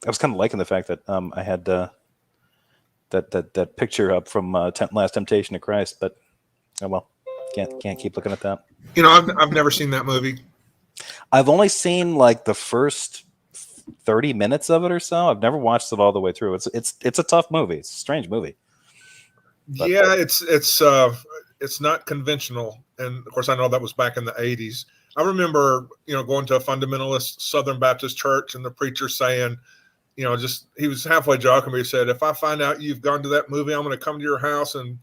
was kind of liking the fact that I had that picture up from Last Temptation of Christ, but oh well, can't keep looking at that. You know, I've never seen that movie. I've only seen like the first 30 minutes of it or so. I've never watched it all the way through. It's a tough movie. It's a strange movie. But, yeah, it's not conventional, and of course I know that was back in the 80s. I remember, going to a fundamentalist Southern Baptist church and the preacher saying, just he was halfway joking, but he said, "If I find out you've gone to that movie, I'm going to come to your house and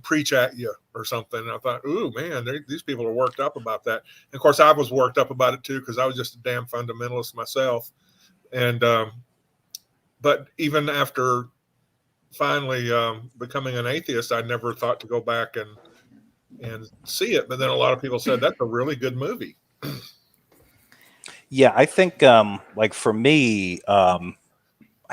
preach at you or something." And I thought, "Ooh, man, these people are worked up about that." And of course, I was worked up about it too because I was just a damn fundamentalist myself. And but even after finally becoming an atheist, I never thought to go back and see it. But then a lot of people said that's a really good movie. Yeah, I think like for me, I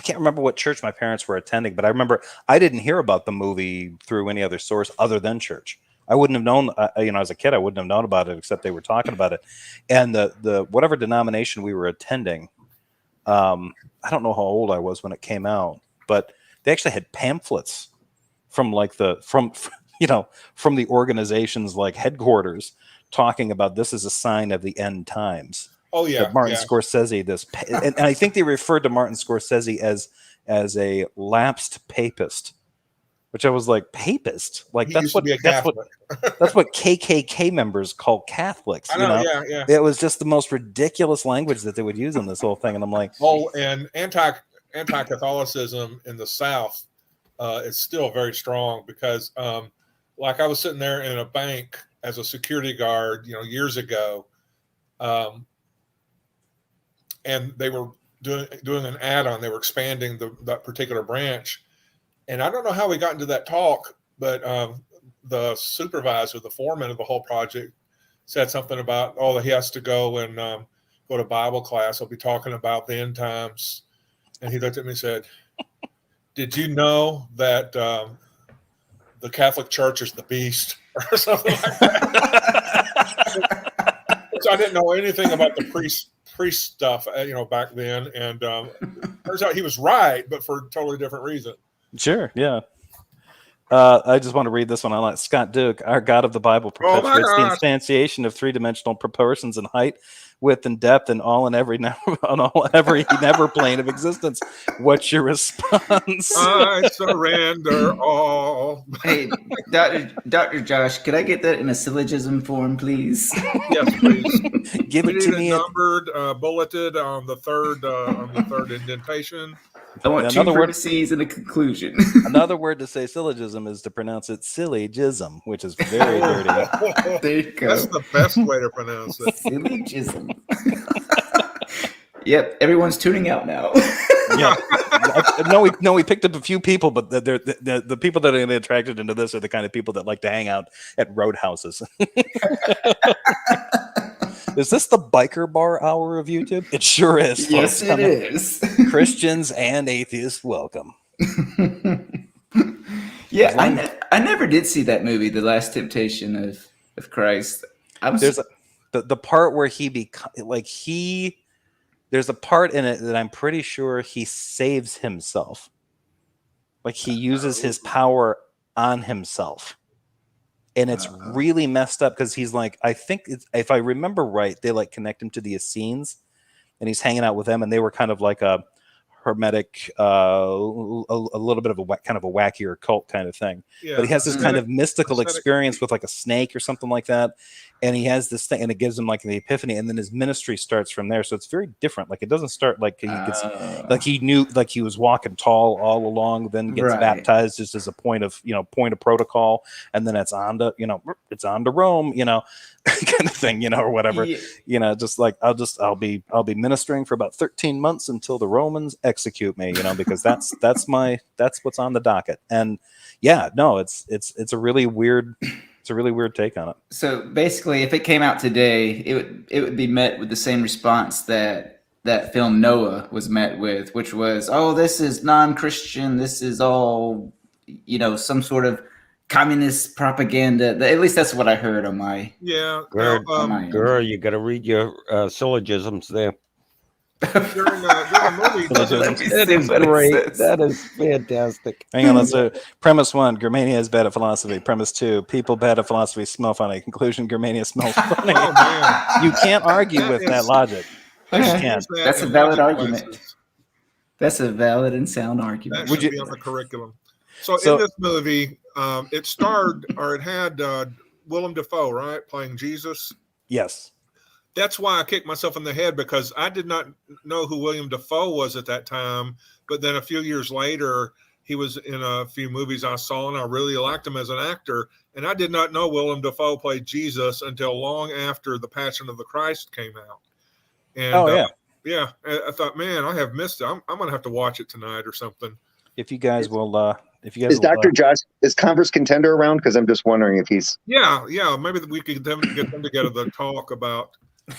can't remember what church my parents were attending, but I remember I didn't hear about the movie through any other source other than church. I wouldn't have known, as a kid, I wouldn't have known about it except they were talking about it. And the whatever denomination we were attending, I don't know how old I was when it came out, but they actually had pamphlets from from the organization's like headquarters talking about this is a sign of the end times. Oh yeah, Martin Scorsese. And I think they referred to Martin Scorsese as a lapsed papist, which I was like, papist? Like that's what KKK members call Catholics. I know, yeah. It was just the most ridiculous language that they would use in this whole thing, and I'm like, and anti-Catholicism in the South is still very strong because, like, I was sitting there in a bank as a security guard, years ago. And they were doing an add-on. They were expanding that particular branch. And I don't know how we got into that talk, but the supervisor, the foreman of the whole project, said something about, he has to go and go to Bible class. He'll be talking about the end times. And he looked at me and said, "Did you know that the Catholic Church is the beast?" Or something like that. So I didn't know anything about the priest stuff, back then, and turns out he was right, but for a totally different reason. Sure, yeah. I just want to read this one. I like Scott Duke. Our God of the Bible perpetuates the instantiation of three-dimensional proportions in height, width, and depth, and all and every never plane of existence. What's your response? I surrender all. Hey, Dr. Josh, could I get that in a syllogism form, please? Yes, please. Give it to me. Numbered, bulleted on the third indentation. I want two parentheses and a conclusion. Another word to say syllogism is to pronounce it syllogism, which is very dirty. There you go. That's the best way to pronounce it. Syllogism. Yep, everyone's tuning out now. Yeah. No, we picked up a few people, but the people that are going to get attracted into this are the kind of people that like to hang out at roadhouses. Is this the biker bar hour of YouTube? It sure is. Yes, it is. Christians and atheists, welcome. Yeah, I never did see that movie, The Last Temptation of Christ. There's the part where there's a part in it that I'm pretty sure he saves himself. Like he uses his power on himself. And it's really messed up because he's like, I think if I remember right, they like connect him to the Essenes and he's hanging out with them. And they were kind of like a hermetic, a little bit of a kind of a wackier cult kind of thing. Yeah, but he has this kind of mystical experience with like a snake or something like that. And he has this thing and it gives him like the epiphany. And then his ministry starts from there. So it's very different. Like it doesn't start like he gets, like he knew, like he was walking tall all along, then gets baptized just as a point of protocol. And then it's on to Rome, kind of thing, or whatever, just like, I'll be ministering for about 13 months until the Romans execute me, because that's what's on the docket. And yeah, no, it's a really weird take on it. So basically, if it came out today, it would be met with the same response that film Noah was met with, which was, this is non-Christian. This is all, some sort of communist propaganda. At least that's what I heard on my. Yeah. Girl, you got to read your syllogisms there. during the movie. That is great. That is fantastic. Hang on, let's premise 1, Germania is bad at philosophy. Premise 2, people bad at philosophy smell funny. Conclusion, Germania smells funny. Oh man, You can't argue That with is- that logic. Okay. can't. That's a in valid logic argument. classes. That's a valid and sound That argument. should Would be you- on the curriculum. So, So- in this movie, it starred or it had Willem Dafoe, right, playing Jesus. Yes. That's why I kicked myself in the head, because I did not know who William Dafoe was at that time. But then a few years later, he was in a few movies I saw, and I really liked him as an actor. And I did not know Willem Dafoe played Jesus until long after The Passion of the Christ came out. And, yeah, I thought, man, I have missed it. I'm going to have to watch it tonight or something. If you guys will, Is Dr. Josh, is Converse Contender around? Because I'm just wondering if he's. Yeah, maybe we could get them together to talk about.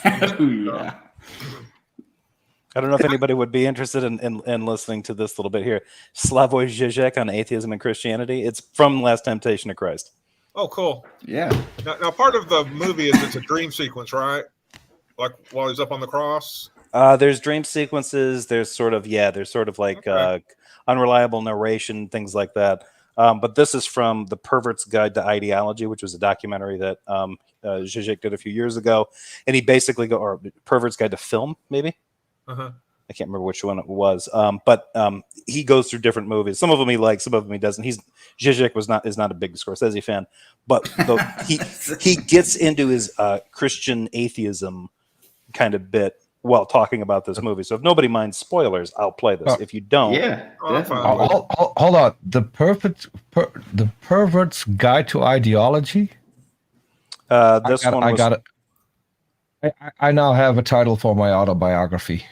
Yeah. I don't know if anybody would be interested in listening to this little bit here. Slavoj Žižek on atheism and Christianity. It's from Last Temptation of Christ. Oh, cool. Yeah. Now, part of the movie is it's a dream sequence, right? Like while he's up on the cross. There's dream sequences. There's sort of like unreliable narration, things like that. But this is from The Pervert's Guide to Ideology, which was a documentary that Žižek did a few years ago. And he basically or Pervert's Guide to Film, maybe. Uh-huh. I can't remember which one it was. But he goes through different movies. Some of them he likes, some of them he doesn't. Žižek is not a big Scorsese fan, but he gets into his Christian atheism kind of bit while talking about this movie. So if nobody minds spoilers, I'll play this. If you don't, Yeah. Oh, I'm fine. definitely. Hold on. The Pervert's Guide to Ideology. this one was, I got it. I now have a title for my autobiography.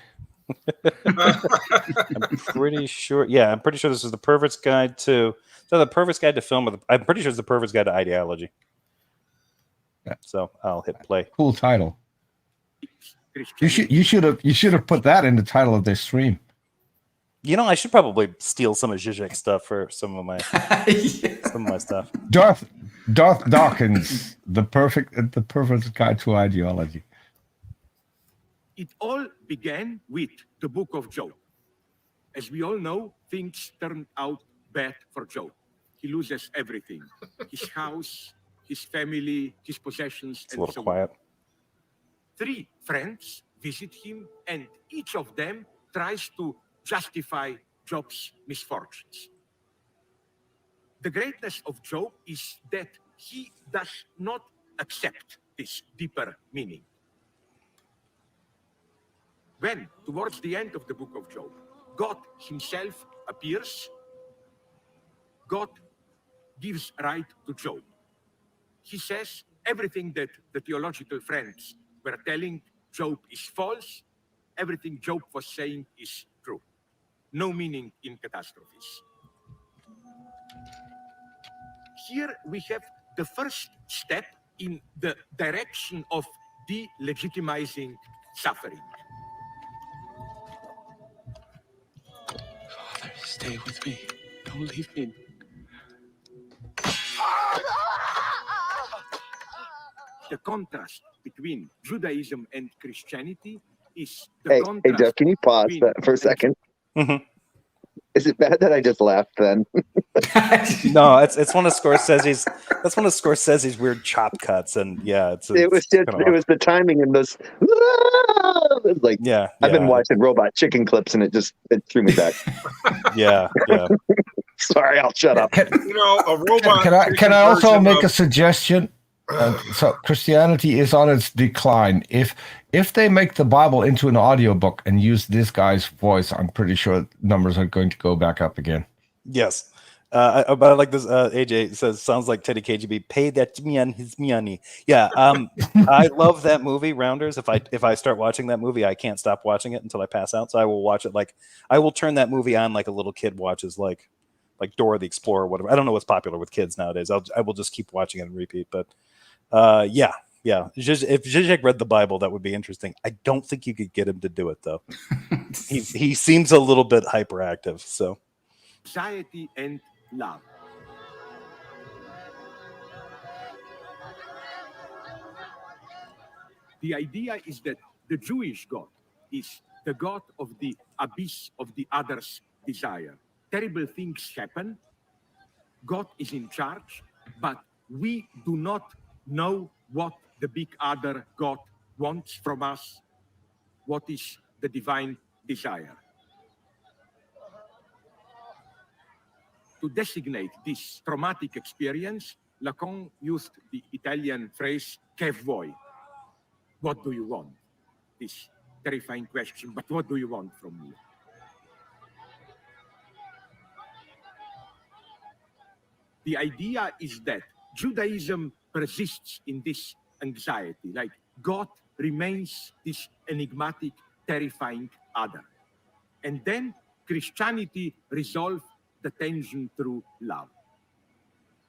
I'm pretty sure. Yeah, I'm pretty sure this is The Pervert's Guide to. So The Pervert's Guide to Film. I'm pretty sure it's The Pervert's Guide to Ideology. Yeah. So I'll hit play. Cool title. You should have put that in the title of this stream. You know, I should probably steal some of Žižek's stuff for some of my stuff. Darth Dawkins, the perfect guide to ideology. It all began with the book of Job. As we all know, things turned out bad for Job. He loses everything: his house, his family, his possessions, It's a and little so quiet. on. 3 friends visit him, and each of them tries to justify Job's misfortunes. The greatness of Job is that he does not accept this deeper meaning. When, towards the end of the book of Job, God himself appears, God gives right to Job. He says everything that the theological friends were telling Job is false. Everything Job was saying is true. No meaning in catastrophes. Here we have the first step in the direction of delegitimizing suffering. Father, stay with me. Don't leave me. The contrast between Judaism and Christianity is the Hey, contrast. Jeff, can you pause between- that for a second? Mhm. Is it bad that I just laughed then? No, it's one of Scorsese's. That's one of Scorsese's weird chop cuts, and yeah, It was just, it was the timing and this. It was like, yeah. I've been watching Robot Chicken clips and it threw me back. Yeah. Sorry, I'll shut up. You know, a robot. Can I also version make of- a suggestion? So Christianity is on its decline. If they make the Bible into an audiobook and use this guy's voice, I'm pretty sure numbers are going to go back up again. Yes. But I like this. AJ says, sounds like Teddy KGB. Pay that man his money. Yeah. I love that movie, Rounders. If I start watching that movie, I can't stop watching it until I pass out. So I will watch it I will turn that movie on like a little kid watches like Dora the Explorer or whatever. I don't know what's popular with kids nowadays. I will just keep watching it and repeat. But yeah. If Žižek read the Bible, that would be interesting. I don't think you could get him to do it though. He seems a little bit hyperactive. So Anxiety and love. The idea is that the Jewish God is the God of the abyss of the other's desire. Terrible things happen. God is in charge, but we do not know what the big other God wants from us, what is the divine desire. To designate this traumatic experience, Lacan used the Italian phrase "che vuoi?" What do you want? This terrifying question, but what do you want from me? The idea is that Judaism persists in this anxiety, like God remains this enigmatic, terrifying other. And then Christianity resolved the tension through love.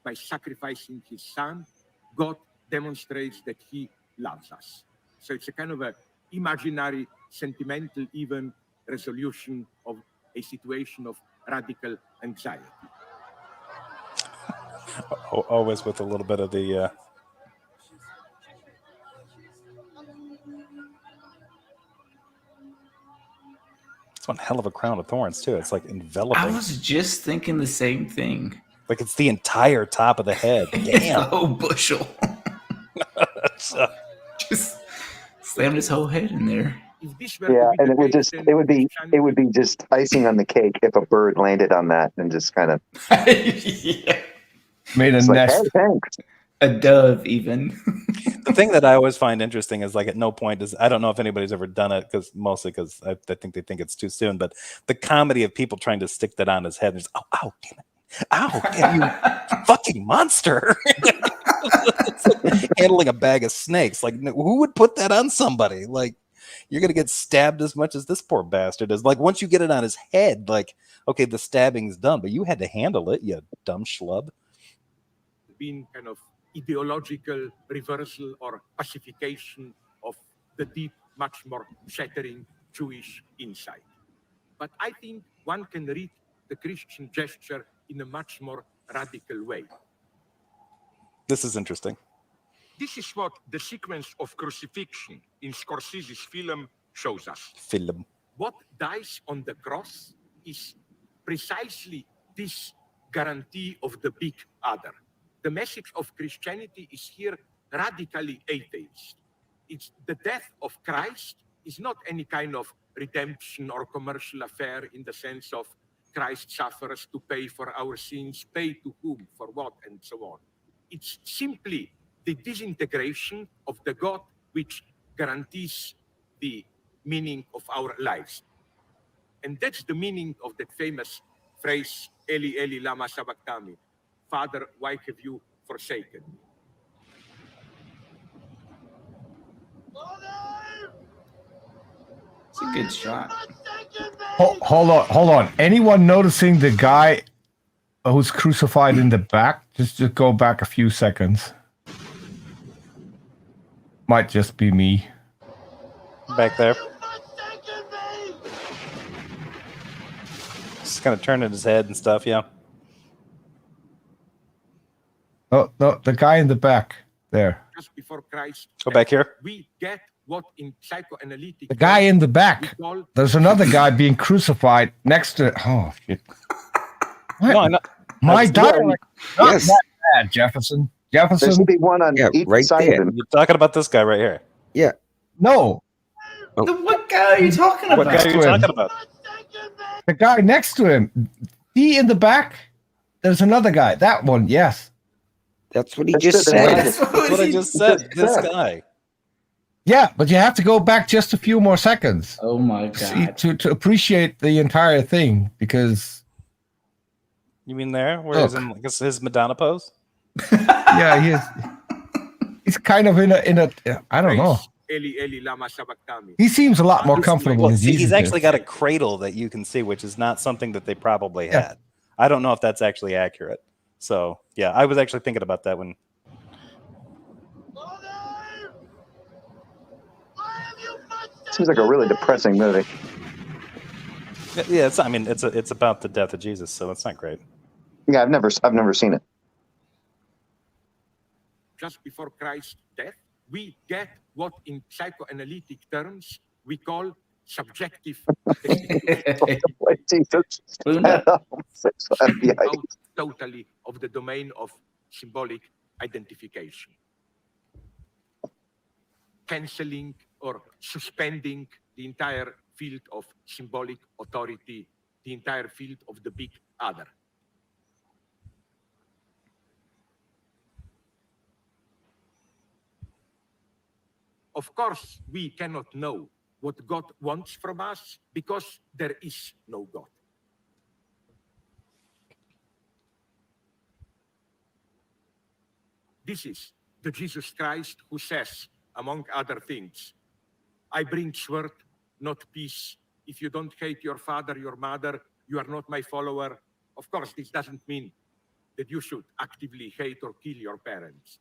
By sacrificing his son, God demonstrates that he loves us. So it's a kind of a imaginary, sentimental, even resolution of a situation of radical anxiety. Always with a little bit of the. It's one hell of a crown of thorns too. It's like enveloping. I was just thinking the same thing. Like it's the entire top of the head. It's the Damn. whole bushel. Just slammed his whole head in there. If this were Yeah, to be and the it would case, just then it would be Christianity just icing on the cake if a bird landed on that and just kind of Yeah. Made a it's like, hey, nest. thanks. A dove, even. The thing that I always find interesting is like at no point does I don't know if anybody's ever done it because I think they think it's too soon, but the comedy of people trying to stick that on his head and just ow damn it, ow damn you fucking monster. It's like handling a bag of snakes. Like who would put that on somebody? Like you're gonna get stabbed as much as this poor bastard is. Like once you get it on his head, like okay, the stabbing's done, but you had to handle it, you dumb schlub. been kind of ideological reversal or pacification of the deep, much more shattering Jewish insight. But I think one can read the Christian gesture in a much more radical way. This is interesting. This is what the sequence of crucifixion in Scorsese's film shows us. Film. What dies on the cross is precisely this guarantee of the big other. The message of Christianity is here radically atheist. It's the death of Christ is not any kind of redemption or commercial affair in the sense of Christ suffers to pay for our sins, pay to whom, for what, and so on. It's simply the disintegration of the God which guarantees the meaning of our lives. And that's the meaning of that famous phrase, Eli, Eli, lama sabachthani. Father, why have you forsaken me? It's a good shot. Hold on. Anyone noticing the guy who's crucified in the back? Just go back a few seconds. Might just be me. Back there. Just kind of turning his head and stuff, yeah. Oh, no, the guy in the back there. Just before Christ, Go back here. we get what in psychoanalytic The guy in the back. we call There's another guy being crucified next to. Oh shit! What? No, I'm not. My dialect. Not Yes. that bad, Jefferson. There Jefferson. should be one on Yeah, each right side there. of him. You're talking about this guy right here. No, What guy are you talking What about? guy are you talking about? the guy next to him. He in the back. There's another guy. That one. Yes. That's what he That's just it, said. that's That's That's what I just said. This guy. Yeah, but you have to go back just a few more seconds Oh my see, god. to appreciate the entire thing because You mean there? Where he's in like, his Madonna pose? yeah, he's kind of in a I don't know. Eli, Eli, lama sabachthani. He seems a lot more comfortable Well, than see, Jesus he's actually is. got a cradle that you can see, which is not something that they probably Yeah. had. I don't know if that's actually accurate. So, yeah, I was actually thinking about that when. Seems like a really depressing movie. Yeah, it's. I mean, it's about the death of Jesus, so it's not great. Yeah, I've never seen it. Just before Christ's death, we get what in psychoanalytic terms we call subjective Wait, Jesus. Luna. out totally of the domain of symbolic identification. Canceling or suspending the entire field of symbolic authority, the entire field of the big other. Of course, we cannot know what God wants from us because there is no God. This is the Jesus Christ who says, among other things, I bring sword, not peace. If you don't hate your father, your mother, you are not my follower. Of course, this doesn't mean that you should actively hate or kill your parents.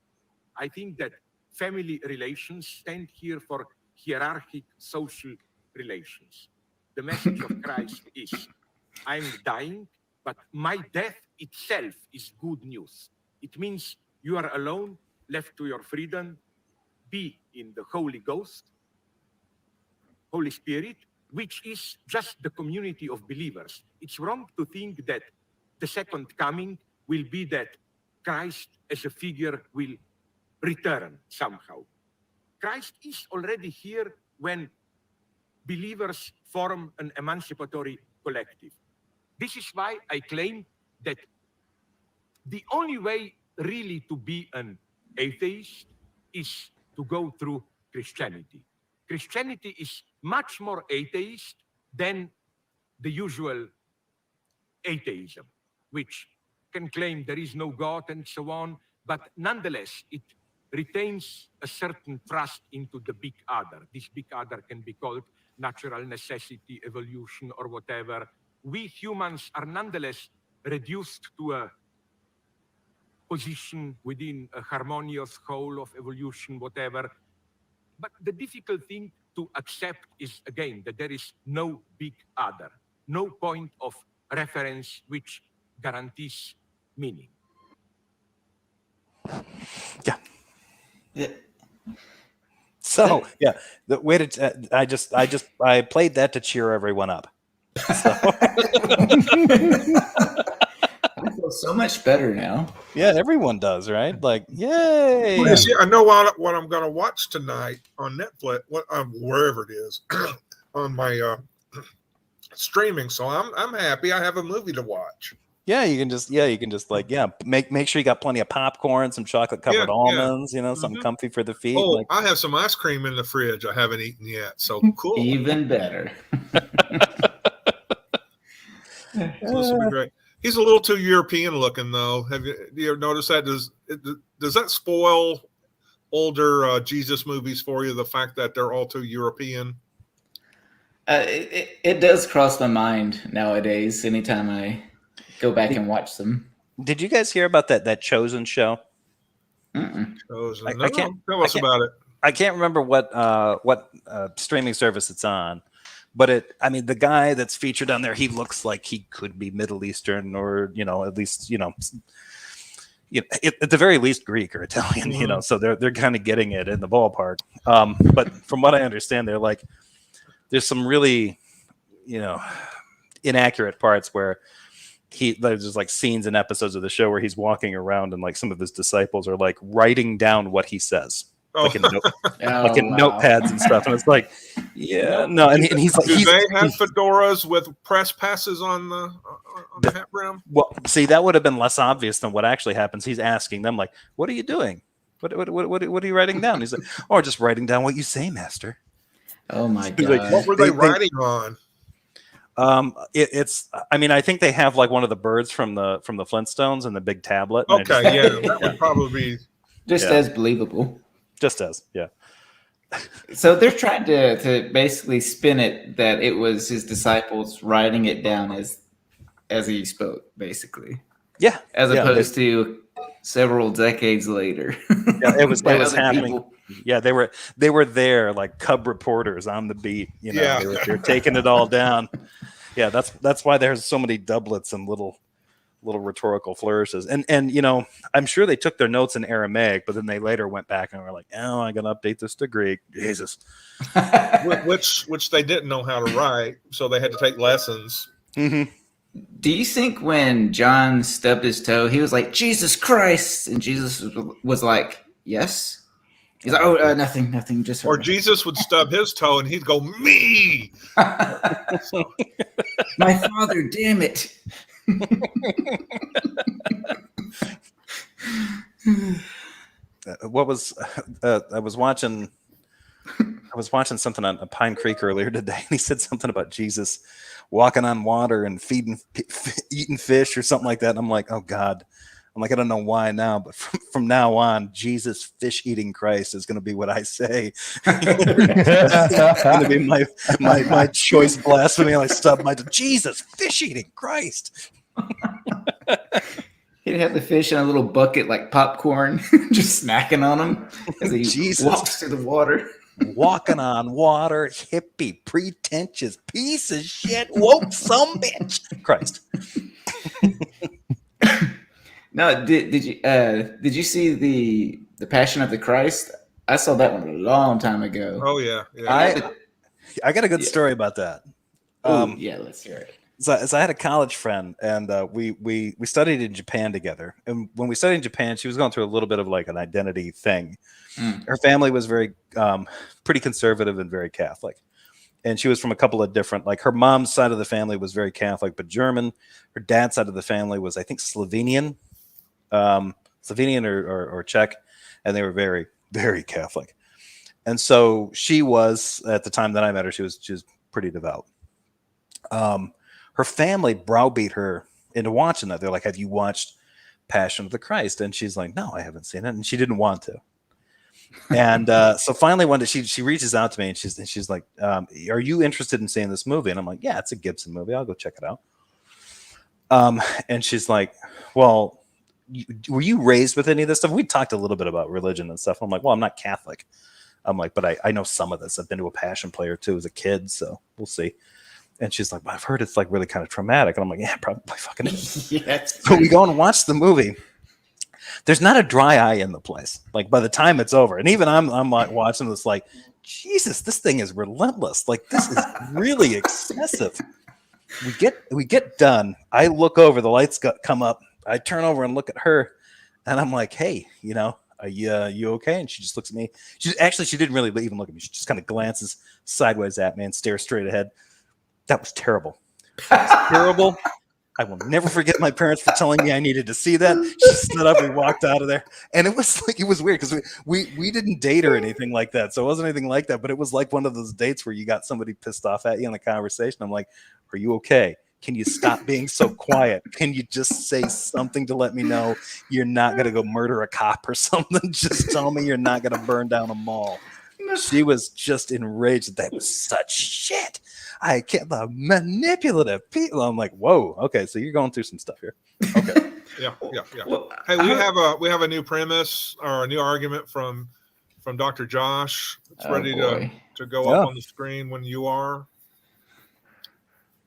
I think that family relations stand here for hierarchic social relations. The message of Christ is, I'm dying, but my death itself is good news. It means you are alone, left to your freedom, be in the Holy Ghost, Holy Spirit, which is just the community of believers. It's wrong to think that the second coming will be that Christ as a figure will return somehow. Christ is already here when believers form an emancipatory collective. This is why I claim that the only way really to be an atheist is to go through Christianity. Christianity is much more atheist than the usual atheism, which can claim there is no God and so on, but nonetheless, it retains a certain trust into the big other. This big other can be called natural necessity, evolution, or whatever. We humans are nonetheless reduced to a position within a harmonious whole of evolution, whatever. But the difficult thing to accept is, again, that there is no big other, no point of reference which guarantees meaning. Yeah. Yeah. So yeah, the way to I played that to cheer everyone up. So. I feel so much better now. Yeah, everyone does, right? Like, yay! Well, you see, I know what I'm going to watch tonight on Netflix, wherever it is, on my streaming. So I'm happy. I have a movie to watch. Yeah, you can just make sure you got plenty of popcorn, some chocolate covered almonds, something comfy for the feet. Oh, I have some ice cream in the fridge. I haven't eaten yet. So cool. Even better. So this will be great. He's a little too European looking, though. Do you ever notice that? Does that spoil older Jesus movies for you? The fact that they're all too European. It does cross my mind nowadays. Anytime I go back and watch them. Did you guys hear about that Chosen show? Chosen. Tell us about it. I can't remember what streaming service it's on. But the guy that's featured on there, he looks like he could be Middle Eastern or, at least, at the very least Greek or Italian, so they're kind of getting it in the ballpark. But from what I understand, they're like, there's some really, inaccurate parts where there's like scenes and episodes of the show where he's walking around and like some of his disciples are like writing down what he says. Like in notepads and stuff, and it's like, and he's like, do they have fedoras with press passes on the hat brim? Well, see, that would have been less obvious than what actually happens. He's asking them, like, "What are you doing? What are you writing down?" He's like, "Oh, just writing down what you say, Master." Oh my god! Like, what were they writing on? I think they have like one of the birds from the Flintstones and the big tablet. Okay, that would probably be just as believable. Just as, yeah. So they're trying to basically spin it that it was his disciples writing it down as he spoke, basically. Yeah. As opposed to several decades later. Yeah, it was happening. People. Yeah, they were there like cub reporters on the beat. They're taking it all down. Yeah, that's why there's so many doublets and little little rhetorical flourishes. And you know, I'm sure they took their notes in Aramaic, but then they later went back and were like, oh, I gotta update this to Greek. Jesus. which they didn't know how to write, so they had to take lessons. Mm-hmm. Do you think when John stubbed his toe, he was like, Jesus Christ? And Jesus was like, yes? He's like, oh, nothing, just Or her. Jesus would stub his toe and he'd go, me. My father, damn it. What was I was watching something on Pine Creek earlier today, and he said something about Jesus walking on water and eating fish or something like that. And I'm like, oh God. I'm like, I don't know why now, but from now on, Jesus fish eating Christ is going to be what I say. It's going to be my choice blasphemy. I stub my Jesus fish eating Christ. He'd have the fish in a little bucket like popcorn, just snacking on them as he Jesus. walks through the water. Walking on water, hippie, pretentious piece of shit, woke some bitch. Christ. No, did you see the Passion of the Christ? I saw that one a long time ago. Oh yeah. I got a good story about that. Yeah, let's hear it. So I had a college friend, and we studied in Japan together. And when we studied in Japan, she was going through a little bit of like an identity thing. Her family was very pretty conservative and very Catholic. And she was from a couple of different, like her mom's side of the family was very Catholic, but German. Her dad's side of the family was, I think, Slovenian or Czech, and they were very, very Catholic. And so she was, at the time that I met her, she was pretty devout. Her family browbeat her into watching that. They're like, have you watched Passion of the Christ? And she's like, no, I haven't seen it. And she didn't want to. And so finally one day she reaches out to me and she's like, are you interested in seeing this movie? And I'm like, yeah, it's a Gibson movie. I'll go check it out. And she's like, well, were you raised with any of this stuff? We talked a little bit about religion and stuff. I'm like, well, I'm not Catholic. I'm like, but I know some of this. I've been to a Passion play or two as a kid, so we'll see. And she's like, well, I've heard it's like really kind of traumatic. And I'm like, yeah, probably fucking is. Yes. So we go and watch the movie. There's not a dry eye in the place. Like by the time it's over, and even I'm like watching this, like, Jesus, this thing is relentless. Like this is really excessive. We get done. I look over, the lights come up. I turn over and look at her, and I'm like, hey, you know, are you okay? And she just looks at me. She didn't really even look at me. She just kind of glances sideways at me and stares straight ahead. That was terrible. That was terrible. I will never forget my parents for telling me I needed to see that. She stood up and walked out of there. And it was weird because we didn't date or anything like that. So it wasn't anything like that, but it was like one of those dates where you got somebody pissed off at you in a conversation. I'm like, are you okay? Can you stop being so quiet? Can you just say something to let me know you're not going to go murder a cop or something? Just tell me you're not going to burn down a mall. She was just enraged that was such shit. I can't, the manipulative people. I'm like, whoa, okay, so you're going through some stuff here. Okay. Yeah. Well, Hey, we have a new premise or a new argument from Dr. Josh. It's ready to go up on the screen when you are.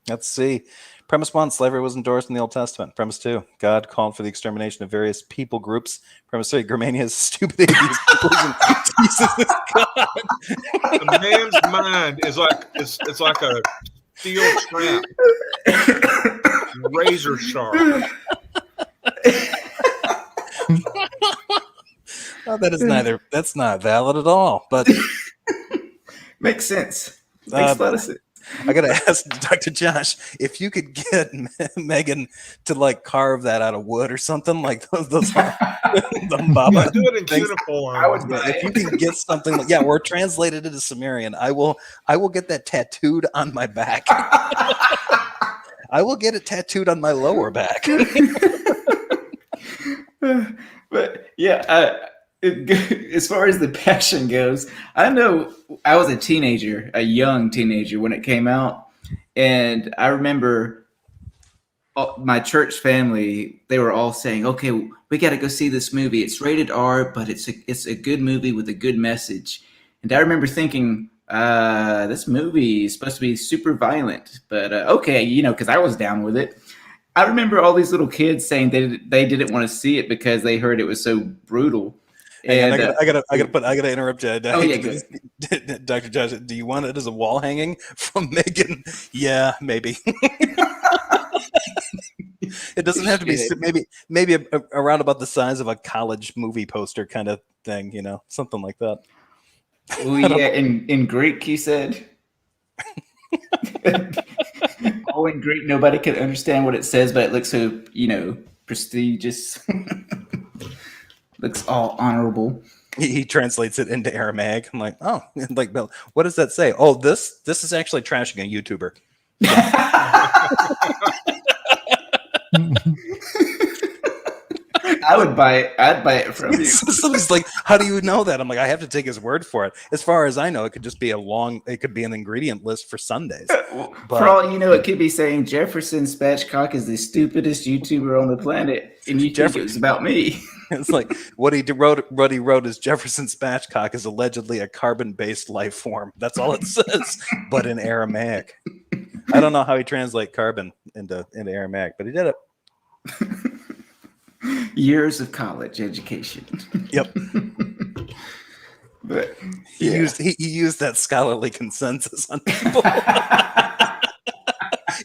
Let's see. Premise 1, slavery was endorsed in the Old Testament. Premise 2, God called for the extermination of various people groups. Premise 3, Germania's stupid atheist conclusion. Jesus is God. The man's mind is like it's like a steel trap, razor sharp. Well, that's not valid at all. But makes sense. Makes a lot of sense. I gotta ask Dr. Josh if you could get Megan to like carve that out of wood or something like those the Baba. Yeah, do it in cuneiform. If you can get something, or translate it into Sumerian, I will get that tattooed on my back. I will get it tattooed on my lower back. But yeah, as far as the Passion goes, I know I was a young teenager when it came out, and I remember my church family, they were all saying, okay, we got to go see this movie. It's rated R, but it's a good movie with a good message. And I remember thinking, this movie is supposed to be super violent, but okay, because I was down with it. I remember all these little kids saying they didn't want to see it because they heard it was so brutal. And And I gotta interrupt you. Oh, yeah, go Dr. Josh, do you want it as a wall hanging from Megan? Yeah, maybe. It doesn't have to be maybe around about the size of a college movie poster kind of thing, you know, something like that. oh yeah, in Greek you said. All in Greek, nobody could understand what it says, but it looks so, prestigious. Looks all honorable. He translates it into Aramaic. I'm like, oh, like, what does that say? Oh, this is actually trashing a YouTuber. I'd buy it from you. Somebody's like, how do you know that? I'm like, I have to take his word for it. As far as I know, it could just be it could be an ingredient list for Sundays. For all you know, it could be saying Jefferson Spatchcock is the stupidest YouTuber on the planet, and you think it was about me. It's like what he wrote is Jefferson Spatchcock is allegedly a carbon-based life form. That's all it says, but in Aramaic. I don't know how he translates carbon into Aramaic, but he did it. Years of college education. Yep. But he used that scholarly consensus on people.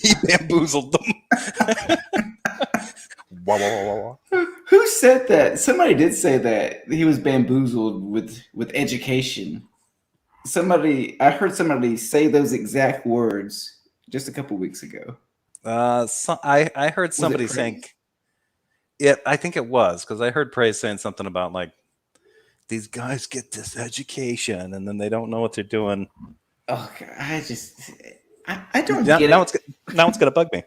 He bamboozled them. Wah, wah, wah, wah. Who said that? Somebody did say that he was bamboozled with education. I heard somebody say those exact words just a couple weeks ago. I heard somebody saying it. I think it was because I heard Praise saying something about like these guys get this education and then they don't know what they're doing. Oh, God, I don't get it. Now it's gonna bug me.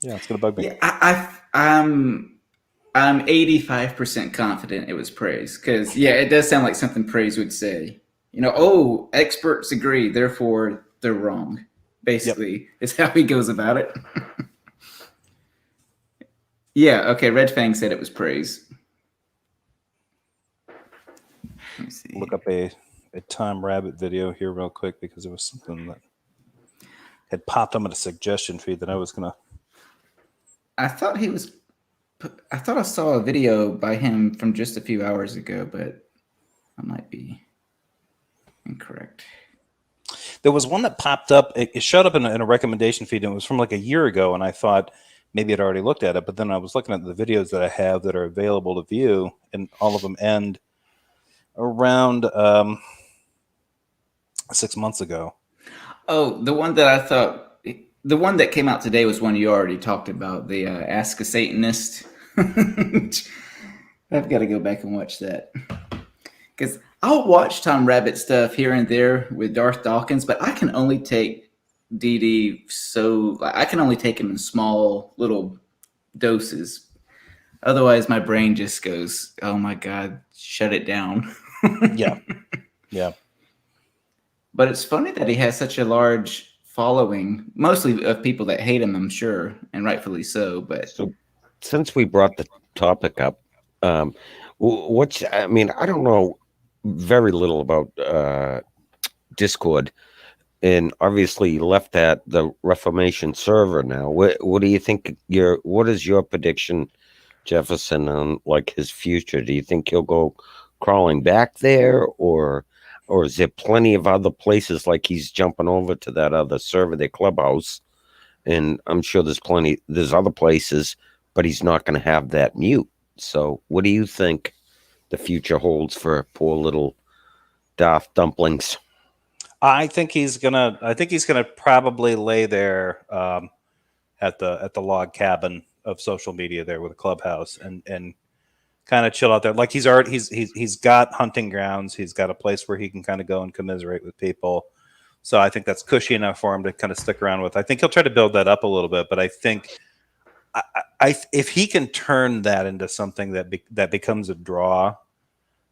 Yeah, it's gonna bug me. Yeah, I'm 85% confident it was Praise because it does sound like something Praise would say. Experts agree, therefore they're wrong. Basically, is how he goes about it. Yeah, okay. Red Fang said it was Praise. Let me see. Look up a Tom Rabbit video here real quick because there was something that had popped up in a suggestion feed that I was gonna. I thought I saw a video by him from just a few hours ago, but I might be incorrect. There was one that popped up. It showed up in a recommendation feed, and it was from like a year ago. And I thought maybe I'd already looked at it, but then I was looking at the videos that I have that are available to view, and all of them end around 6 months ago. Oh, the one that came out today was one you already talked about, the Ask a Satanist. I've got to go back and watch that. Because I'll watch Tom Rabbit stuff here and there with Darth Dawkins, but I can only take DD I can only take him in small little doses. Otherwise, my brain just goes, oh my God, shut it down. Yeah. Yeah. But it's funny that he has such a large following, mostly of people that hate him, I'm sure, and rightfully so. But so, since we brought the topic up, I don't know very little about Discord, and obviously you left the Reformation server now. What do you think? What is your prediction, Jefferson, on like his future? Do you think he'll go crawling back there, or is there plenty of other places like he's jumping over to that other server, their Clubhouse? And I'm sure there's other places, but he's not going to have that mute. So what do you think the future holds for poor little Darth Dumplings? I think he's gonna probably lay there at the log cabin of social media there with a Clubhouse and kind of chill out there. Like he's got hunting grounds. He's got a place where he can kind of go and commiserate with people. So I think that's cushy enough for him to kind of stick around with. I think he'll try to build that up a little bit, but I think if he can turn that into something that becomes a draw,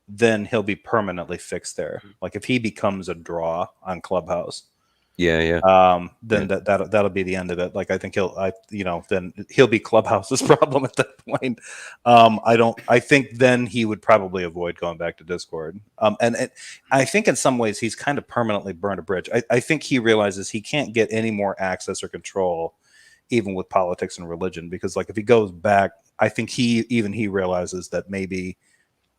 then he'll be permanently fixed there. Like if he becomes a draw on Clubhouse, then that'll be the end of it. Like I think then he'll be Clubhouse's problem at that point. I think then he would probably avoid going back to Discord. And I think in some ways he's kind of permanently burned a bridge. I think he realizes he can't get any more access or control even with politics and religion, because like if he goes back, I think he realizes that maybe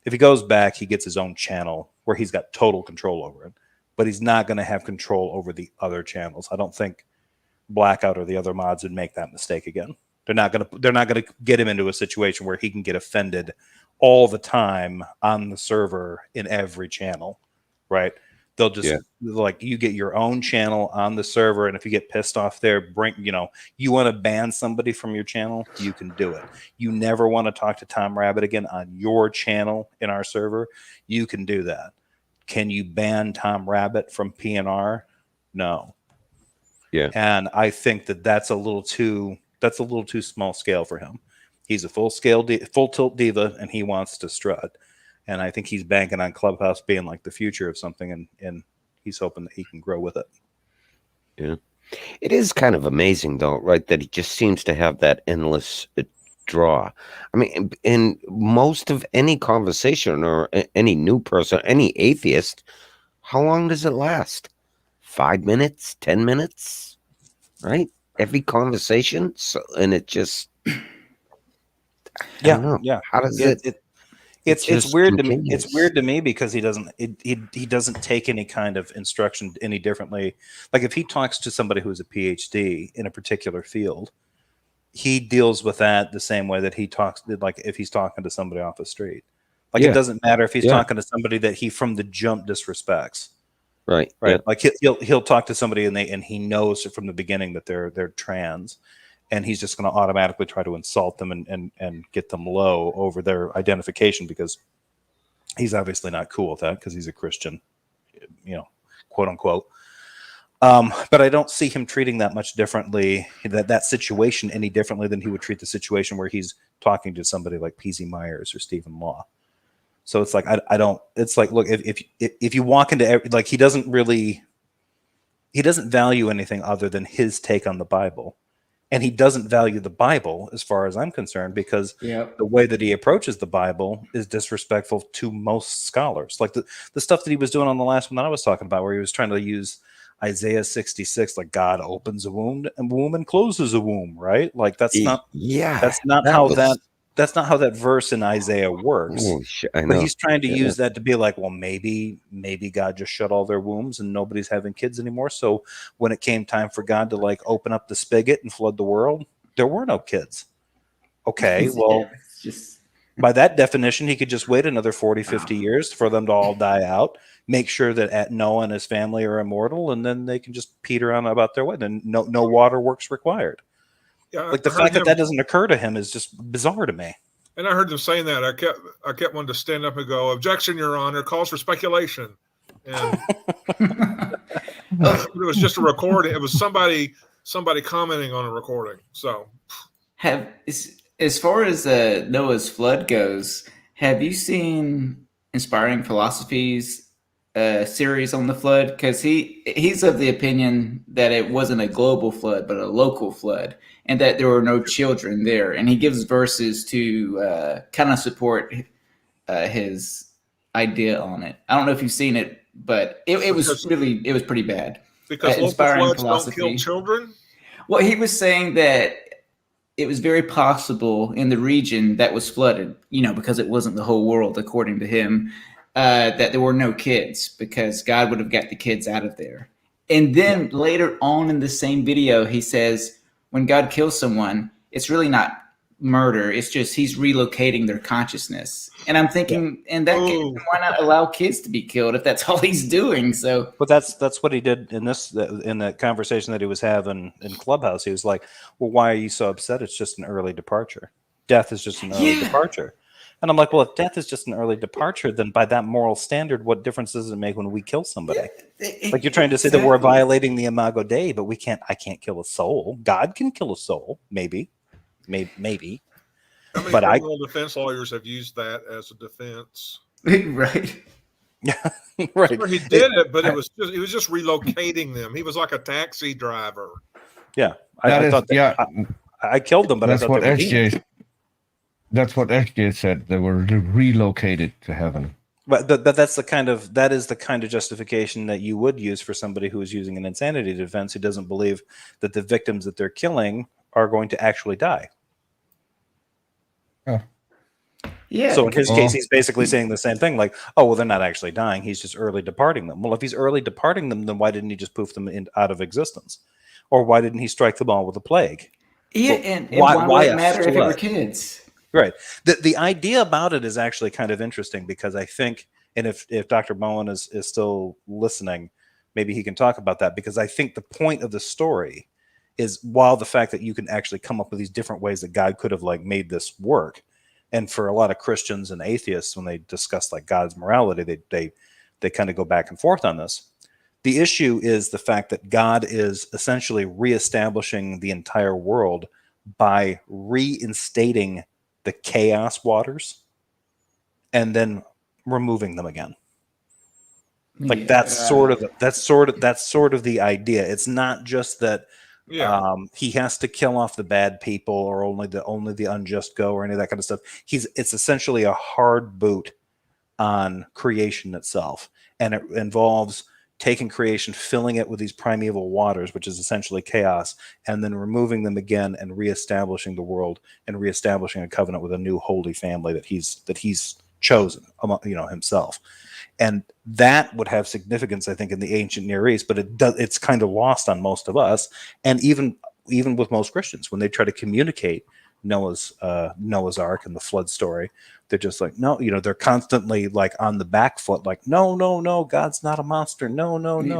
if he goes back, he gets his own channel where he's got total control over it, but he's not going to have control over the other channels. I don't think Blackout or the other mods would make that mistake again. They're not going to get him into a situation where he can get offended all the time on the server in every channel, right? They'll just like, you get your own channel on the server, and if you get pissed off there, you want to ban somebody from your channel, you can do it. You never want to talk to Tom Rabbit again on your channel in our server, you can do that. Can you ban Tom Rabbit from PNR? No. Yeah. And I think that's a little too small scale for him. He's a full tilt diva, and he wants to strut. And I think he's banking on Clubhouse being like the future of something, and he's hoping that he can grow with it. Yeah. It is kind of amazing, though, right, that he just seems to have that endless draw. I mean, in most of any conversation or any new person, any atheist, how long does it last? 5 minutes, 10 minutes, right? Every conversation. So, and it just, I don't know. Yeah. How does it? It's weird to me. continues. It's weird to me because he doesn't take any kind of instruction any differently. Like if he talks to somebody who's a PhD in a particular field, he deals with that the same way that he talks, like if he's talking to somebody off the street. Like it doesn't matter if he's talking to somebody that he from the jump disrespects. Right. Yeah. Like he'll talk to somebody and he knows from the beginning that they're trans, and he's just going to automatically try to insult them and get them low over their identification, because he's obviously not cool with that because he's a Christian, quote unquote. But I don't see him treating that much differently, that situation any differently than he would treat the situation where he's talking to somebody like P.Z. Myers or Stephen Law. So it's like, I don't, it's like, look, if you walk into, like, he doesn't value anything other than his take on the Bible. And he doesn't value the Bible as far as I'm concerned, because the way that he approaches the Bible is disrespectful to most scholars. Like the stuff that he was doing on the last one that I was talking about, where he was trying to use Isaiah 66, like God opens a womb and closes a womb, right? Like that's not how that verse in Isaiah works. Oh, shit, I know. But he's trying to use that to be like, well, maybe God just shut all their wombs and nobody's having kids anymore. So when it came time for God to like open up the spigot and flood the world, there were no kids. Okay, well, by that definition, he could just wait another 40, 50 years for them to all die out, make sure that Noah and his family are immortal, and then they can just peter on about their way. Then no water works required. Yeah, like the fact that doesn't occur to him is just bizarre to me. And I heard them saying that. I kept wanting to stand up and go, "Objection, Your Honor, calls for speculation." And it was just a recording. It was somebody commenting on a recording. So, as far as Noah's flood goes, have you seen Inspiring Philosophies series on the flood? Because he's of the opinion that it wasn't a global flood but a local flood, and that there were no children there, and he gives verses to kind of support his idea on it. I don't know if you've seen it, but it was pretty bad. Because local floods don't kill children? Well, he was saying that it was very possible in the region that was flooded, because it wasn't the whole world, according to him, that there were no kids because God would have got the kids out of there. And then later on in the same video, he says when God kills someone, it's really not murder. It's just he's relocating their consciousness. And I'm thinking, in that case, why not allow kids to be killed if that's all he's doing? So, but that's what he did in the conversation that he was having in Clubhouse. He was like, "Well, why are you so upset? It's just an early departure. Death is just an early departure." And I'm like, well, if death is just an early departure, then by that moral standard, what difference does it make when we kill somebody? Like you're trying to say that we're violating the Imago Dei, but I can't kill a soul. God can kill a soul, maybe. How many criminal defense lawyers have used that as a defense? Right. Right. Sure, he did it, but he was just relocating them. He was like a taxi driver. Yeah. I thought I killed them, but that's I thought what they were SJ. That's what SJ said. They were relocated to heaven. But that is the kind of justification that you would use for somebody who is using an insanity defense, who doesn't believe that the victims that they're killing are going to actually die. Yeah. So in his Well- case, he's basically saying the same thing, like, oh, well, they're not actually dying. He's just early departing them. Well, if he's early departing them, then why didn't he just poof them out of existence? Or why didn't he strike them all with a plague? Yeah, Well, and why- why why would a it matter if it were flood? kids? Right. The idea about it is actually kind of interesting because I think, and if Dr. Bowen is still listening, maybe he can talk about that, because I think the point of the story is, while the fact that you can actually come up with these different ways that God could have like made this work, and for a lot of Christians and atheists, when they discuss like God's morality, they kind of go back and forth on this. The issue is the fact that God is essentially reestablishing the entire world by reinstating the chaos waters and then removing them again. Like that's sort of the idea. It's not just that he has to kill off the bad people or only the unjust go or any of that kind of stuff. It's essentially a hard boot on creation itself, and it involves taking creation, filling it with these primeval waters, which is essentially chaos, and then removing them again and reestablishing the world and reestablishing a covenant with a new holy family that he's chosen, himself. And that would have significance, I think, in the ancient Near East, but it's kind of lost on most of us, and even with most Christians when they try to communicate Noah's Ark and the flood story. They're just like, no, they're constantly like on the back foot, like, no, God's not a monster. No,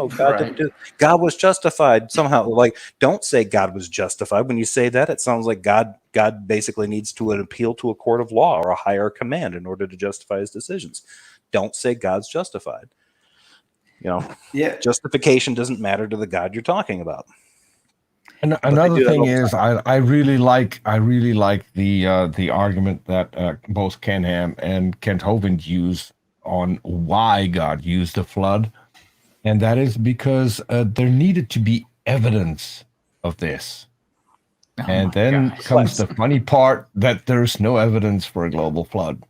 God didn't do. God was justified somehow. Like, don't say God was justified. When you say that, it sounds like God basically needs to appeal to a court of law or a higher command in order to justify his decisions. Don't say God's justified. Justification doesn't matter to the God you're talking about. And another thing is, I really like the argument that both Ken Ham and Kent Hovind use on why God used the flood, and that is because there needed to be evidence of this. And then comes the funny part that there's no evidence for a global flood.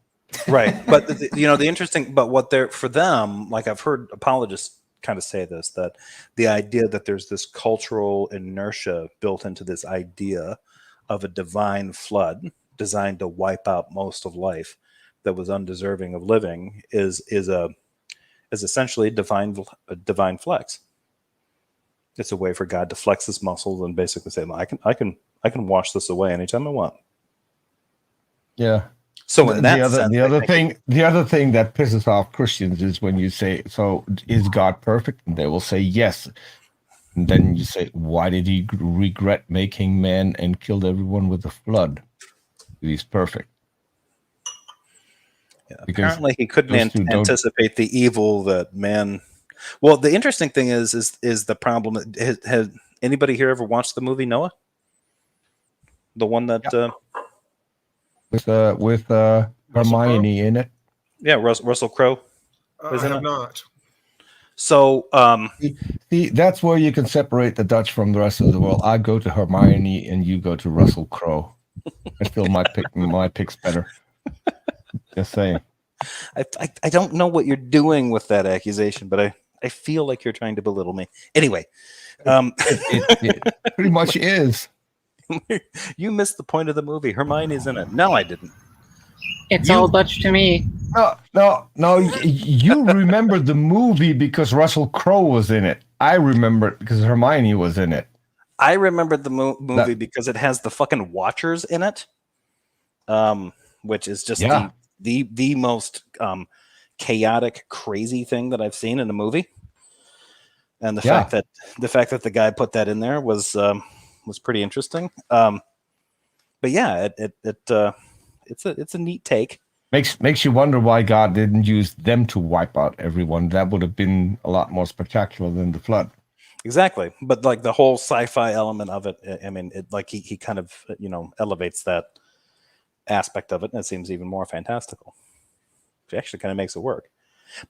Right, but the interesting, but what they're for them, like I've heard apologists kind of say this, that the idea that there's this cultural inertia built into this idea of a divine flood designed to wipe out most of life that was undeserving of living is essentially a divine flex. It's a way for God to flex his muscles and basically say, I can wash this away anytime I want. Yeah. So in that the other thing that pisses off Christians is when you say, so is God perfect? And they will say yes. And then you say, why did he regret making man and killed everyone with the flood? He's perfect. Yeah, apparently he couldn't anticipate the evil that man. Well, the interesting thing is the problem. Has anybody here ever watched the movie Noah? The one that with Hermione in it. Yeah, Russell Crowe. I have not. So, see, that's where you can separate the Dutch from the rest of the world. I go to Hermione, and you go to Russell Crowe. I feel my pick's better. Just saying. I don't know what you're doing with that accusation, but I feel like you're trying to belittle me. Anyway, it pretty much is. You missed the point of the movie. Hermione's in it. No, I didn't. It's all Dutch to me. No. You remember the movie because Russell Crowe was in it. I remember it because Hermione was in it. I remembered the movie because it has the fucking Watchers in it, which is just the most chaotic, crazy thing that I've seen in a movie. And the fact that the guy put that in there was pretty interesting. But yeah, it's a neat take. Makes you wonder why God didn't use them to wipe out everyone. That would have been a lot more spectacular than the flood. Exactly, but like the whole sci-fi element of it, I mean, he kind of elevates that aspect of it, and it seems even more fantastical. It actually kind of makes it work.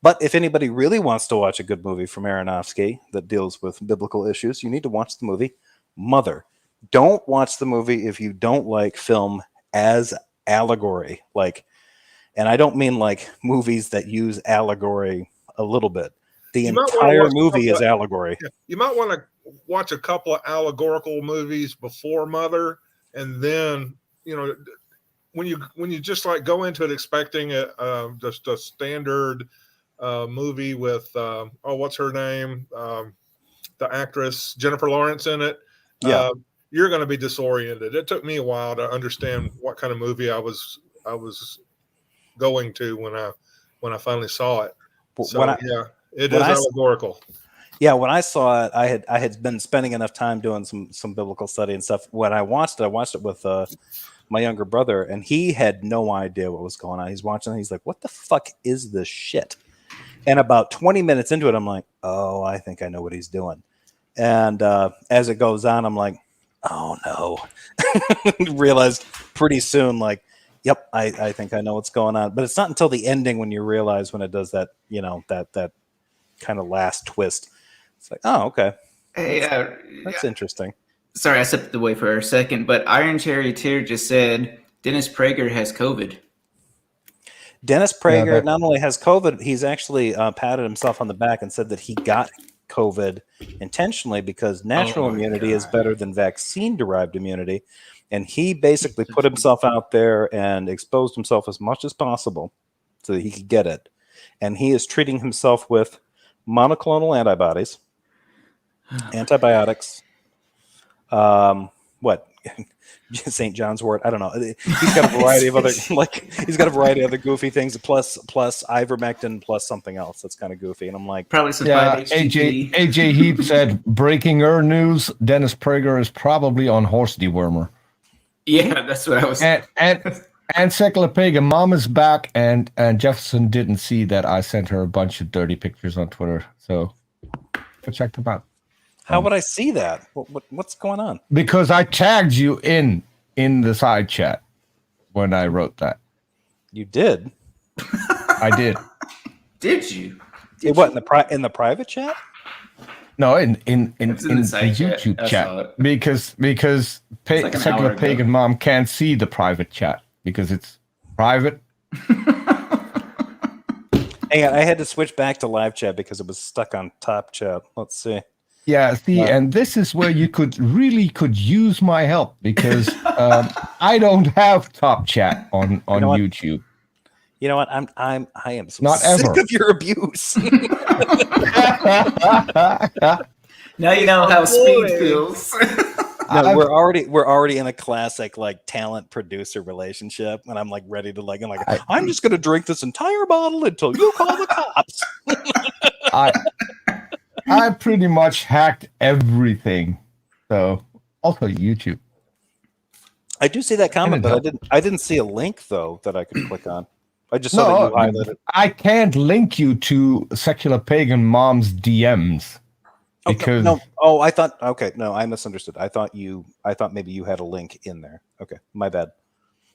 But if anybody really wants to watch a good movie from Aronofsky that deals with biblical issues, you need to watch the movie Mother. Don't watch the movie if you don't like film as allegory. And I don't mean like movies that use allegory a little bit. The entire movie is allegory. You might want to watch a couple of allegorical movies before Mother, and then when you just like go into it expecting just a standard movie with what's her name, the actress Jennifer Lawrence in it, you're going to be disoriented. It took me a while to understand what kind of movie I was going to when I finally saw it. So it is allegorical. Yeah, when I saw it, I had been spending enough time doing some biblical study and stuff. When I watched it with my younger brother, and he had no idea what was going on. He's watching it, he's like, "What the fuck is this shit?" And about 20 minutes into it, I'm like, "Oh, I think I know what he's doing." And as it goes on, I'm like, "Oh no!" Realized pretty soon, like, "Yep, I think I know what's going on." But it's not until the ending when you realize when it does that, that kind of last twist. It's like, oh, okay. Hey, that's interesting. Sorry, I stepped away for a second, but Iron Cherry Tear just said Dennis Prager has COVID. Dennis Prager not only has COVID, he's actually patted himself on the back and said that he got COVID intentionally because natural immunity is better than vaccine-derived immunity. And he basically put himself out there and exposed himself as much as possible so that he could get it. And he is treating himself with monoclonal antibodies, antibiotics, what St. John's wort, I don't know. He's got a variety of other goofy things, plus ivermectin, plus something else that's kind of goofy. And I'm like, probably some AJ Heap said, breaking news, Dennis Prager is probably on horse dewormer. Yeah, that's what I was and Secular Pagan Mom is back, and Jefferson didn't see that I sent her a bunch of dirty pictures on Twitter, so go check them out. How would I see that? What's going on? Because I tagged you in the side chat when I wrote that. You did? I did. Did you? In the private chat? No, in the YouTube chat. Because Secular Pagan Mom can't see the private chat because it's private. Hang on, I had to switch back to live chat because it was stuck on top chat. Let's see. Yeah, see, and this is where you could use my help because I don't have top chat on YouTube. You know what? I am so Not sick ever. of your abuse. Now you know how speed feels. No, we're already in a classic like talent producer relationship, and I'm like ready to I'm just gonna drink this entire bottle until you call the cops. I pretty much hacked everything, so also YouTube. I do see that comment, but I didn't see a link though that I could click on. I just saw that you highlighted. I can't link you to Secular Pagan Mom's DMs because no. Oh, I thought I misunderstood. I thought maybe you had a link in there. Okay, my bad.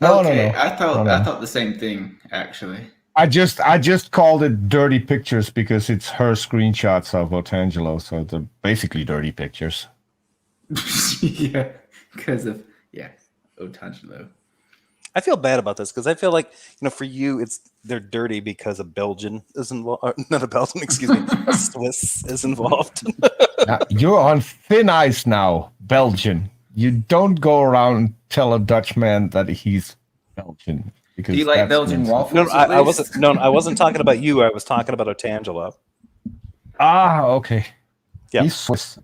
No. I thought the same thing actually. I just called it dirty pictures because it's her screenshots of Otangelo, so they're basically dirty pictures. Yeah, because of Otangelo. I feel bad about this because I feel like for you they're dirty because a Belgian is involved. Not a Belgian, excuse me. A Swiss is involved. You're on thin ice now, Belgian. You don't go around and tell a Dutchman that he's Belgian. Do you like Belgian waffles? No, I wasn't. No, I wasn't talking about you. I was talking about Otangelo. Ah, okay. Yeah, he's Swiss.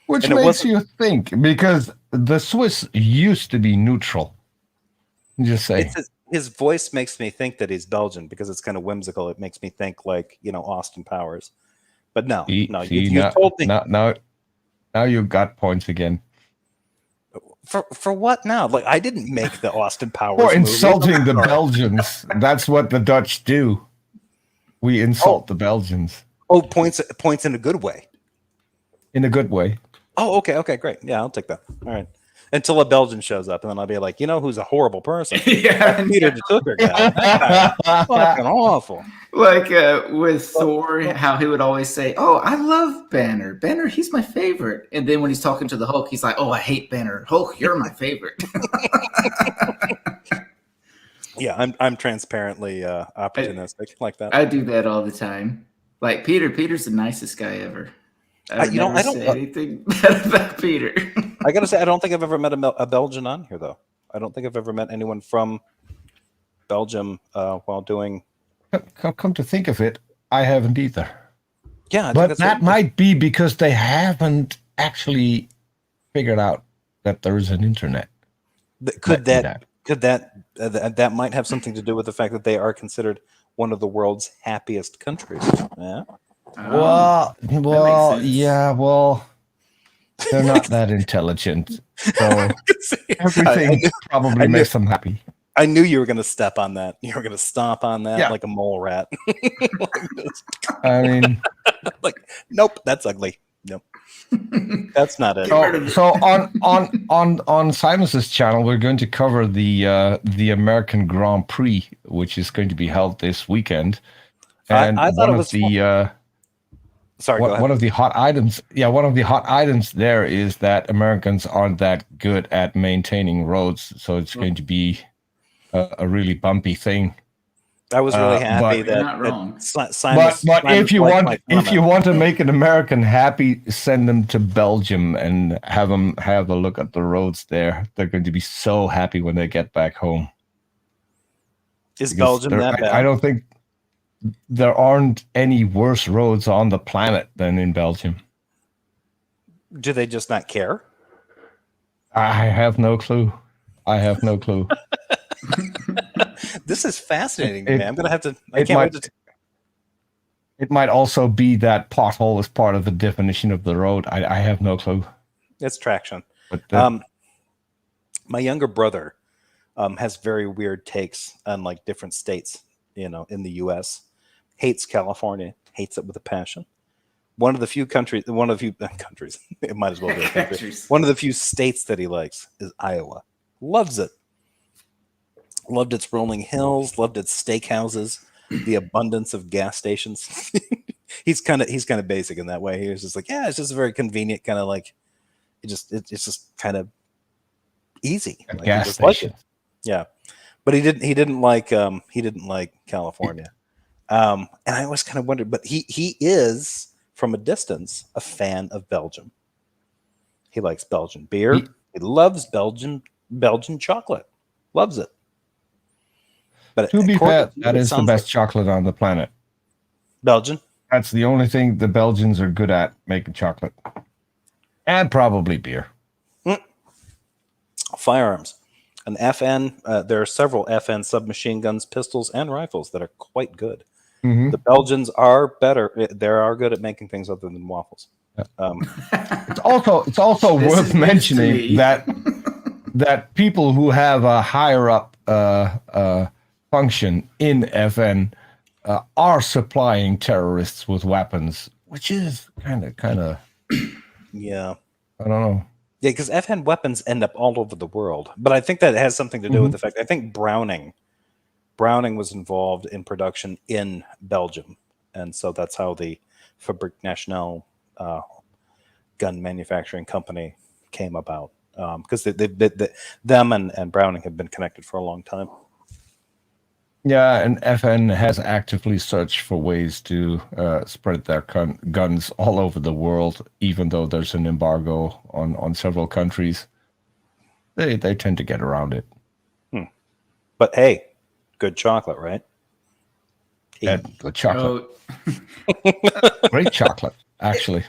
Which makes you think because the Swiss used to be neutral. Just say his voice makes me think that he's Belgian because it's kind of whimsical. It makes me think like Austin Powers. But no, you told me. Now you got points again. For what now? Like I didn't make the Austin Powers for insulting the Belgians. That's what the Dutch do. We insult the Belgians. Oh, points in a good way. In a good way. Oh, okay, great. Yeah, I'll take that. All right. Until a Belgian shows up, and then I'll be like, who's a horrible person? Yeah, Peter the Tucker guy. Fucking awful. Like with Thor, how he would always say, "Oh, I love Banner. Banner, he's my favorite." And then when he's talking to the Hulk, he's like, "Oh, I hate Banner. Hulk, you're my favorite." Yeah, I'm transparently opportunistic like that. I do that all the time. Like Peter's the nicest guy ever. I don't say anything bad about Peter. I gotta say, I don't think I've ever met a Belgian on here, though. I don't think I've ever met anyone from Belgium while doing. Come to think of it, I haven't either. Yeah, I think But that's that might be because they haven't actually figured out that there is an internet. Could that might have something to do with the fact that they are considered one of the world's happiest countries? Yeah. Oh, Well, sense. yeah, well, they're not that intelligent, so everything probably makes them happy. I knew you were going to step on that. You were going to stomp on that Yeah. like a mole rat. I mean, like, nope, that's ugly. Nope, that's not it. so on Simon's channel, we're going to cover the American Grand Prix, which is going to be held this weekend. And I thought one it of was the sorry, go ahead. one of the hot items, one of the hot items there is that Americans aren't that good at maintaining roads, so it's going to be a really bumpy thing. I was really happy You're that. not wrong. But if you want to make an American happy, send them to Belgium and have them have a look at the roads there. They're going to be so happy when they get back home. Is Belgium that bad? I don't think there aren't any worse roads on the planet than in Belgium. Do they just not care? I have no clue. This is fascinating, man. I'm gonna have to. I can't wait to. It might also be that pothole is part of the definition of the road. I have no clue. It's traction. But my younger brother has very weird takes on like different states. In the U.S., hates California, hates it with a passion. One of the few countries, it might as well be a country. One of the few states that he likes is Iowa. Loves it. Loved its rolling hills. Loved its steakhouses. The abundance of gas stations. he's kind of basic in that way. He was just like, yeah, it's just a very convenient kind of like. It's just kind of easy. Like, gas station. Like yeah, but he didn't like California. And I always kind of wondered, but he is from a distance a fan of Belgium. He likes Belgian beer. He loves Belgian chocolate. Loves it. But to be fair, that is the best chocolate on the planet. Belgian? That's the only thing the Belgians are good at, making chocolate. And probably beer. Firearms. An FN, there are several FN submachine guns, pistols, and rifles that are quite good. Mm-hmm. The Belgians are better. They are good at making things other than waffles. It's also worth mentioning that people who have a higher up function in FN are supplying terrorists with weapons, which is kind of yeah. I don't know. Yeah, because FN weapons end up all over the world. But I think that has something to do with the fact I think Browning was involved in production in Belgium. And so that's how the Fabrique Nationale gun manufacturing company came about. Because them and Browning have been connected for a long time. Yeah, and FN has actively searched for ways to spread their guns all over the world, even though there's an embargo on several countries. They tend to get around it. But hey, good chocolate, right? Yeah, good chocolate. Great chocolate, actually.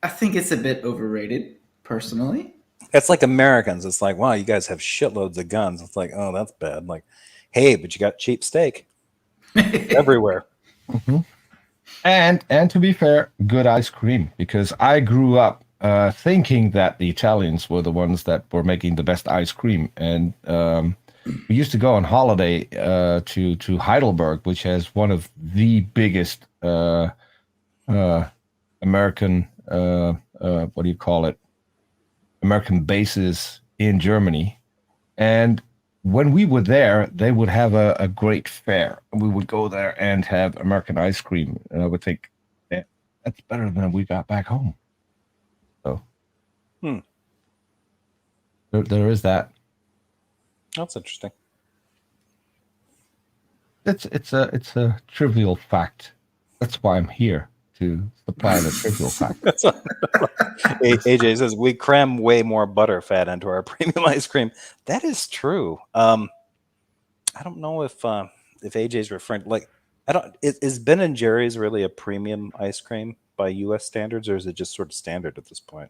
I think it's a bit overrated, personally. It's like Americans. It's like, wow, you guys have shitloads of guns. It's like, oh, that's bad. Like, hey, but you got cheap steak everywhere. Mm-hmm. And to be fair, good ice cream, because I grew up thinking that the Italians were the ones that were making the best ice cream. And we used to go on holiday to Heidelberg, which has one of the biggest American, what do you call it? American bases in Germany. And when we were there, they would have a great fair. And we would go there and have American ice cream. And I would think, yeah, that's better than we got back home. So there is that. That's interesting. It's a trivial fact. That's why I'm here, to supply the trivial fact. AJ says we cram way more butter fat into our premium ice cream. That is true. I don't know if AJ's referring is Ben and Jerry's really a premium ice cream by U.S. standards, or is it just sort of standard at this point?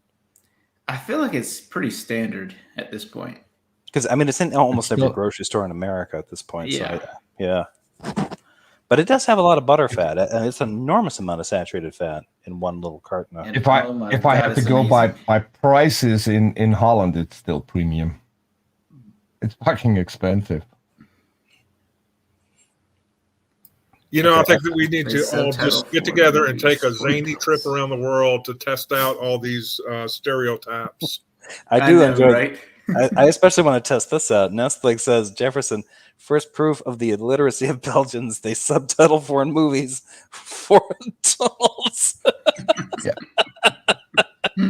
I feel like it's pretty standard at this point. Because I mean, it's in almost every grocery store in America at this point. Yeah. So yeah. But it does have a lot of butter fat, and it's an enormous amount of saturated fat in one little carton. If I have to go by prices in Holland, it's still premium. It's fucking expensive. You know, I think that we need to all just get together and take a zany trip around the world to test out all these stereotypes. I do enjoy right? I especially want to test this out. Nestlé says, Jefferson, first proof of the illiteracy of Belgians, they subtitle foreign movies for adults.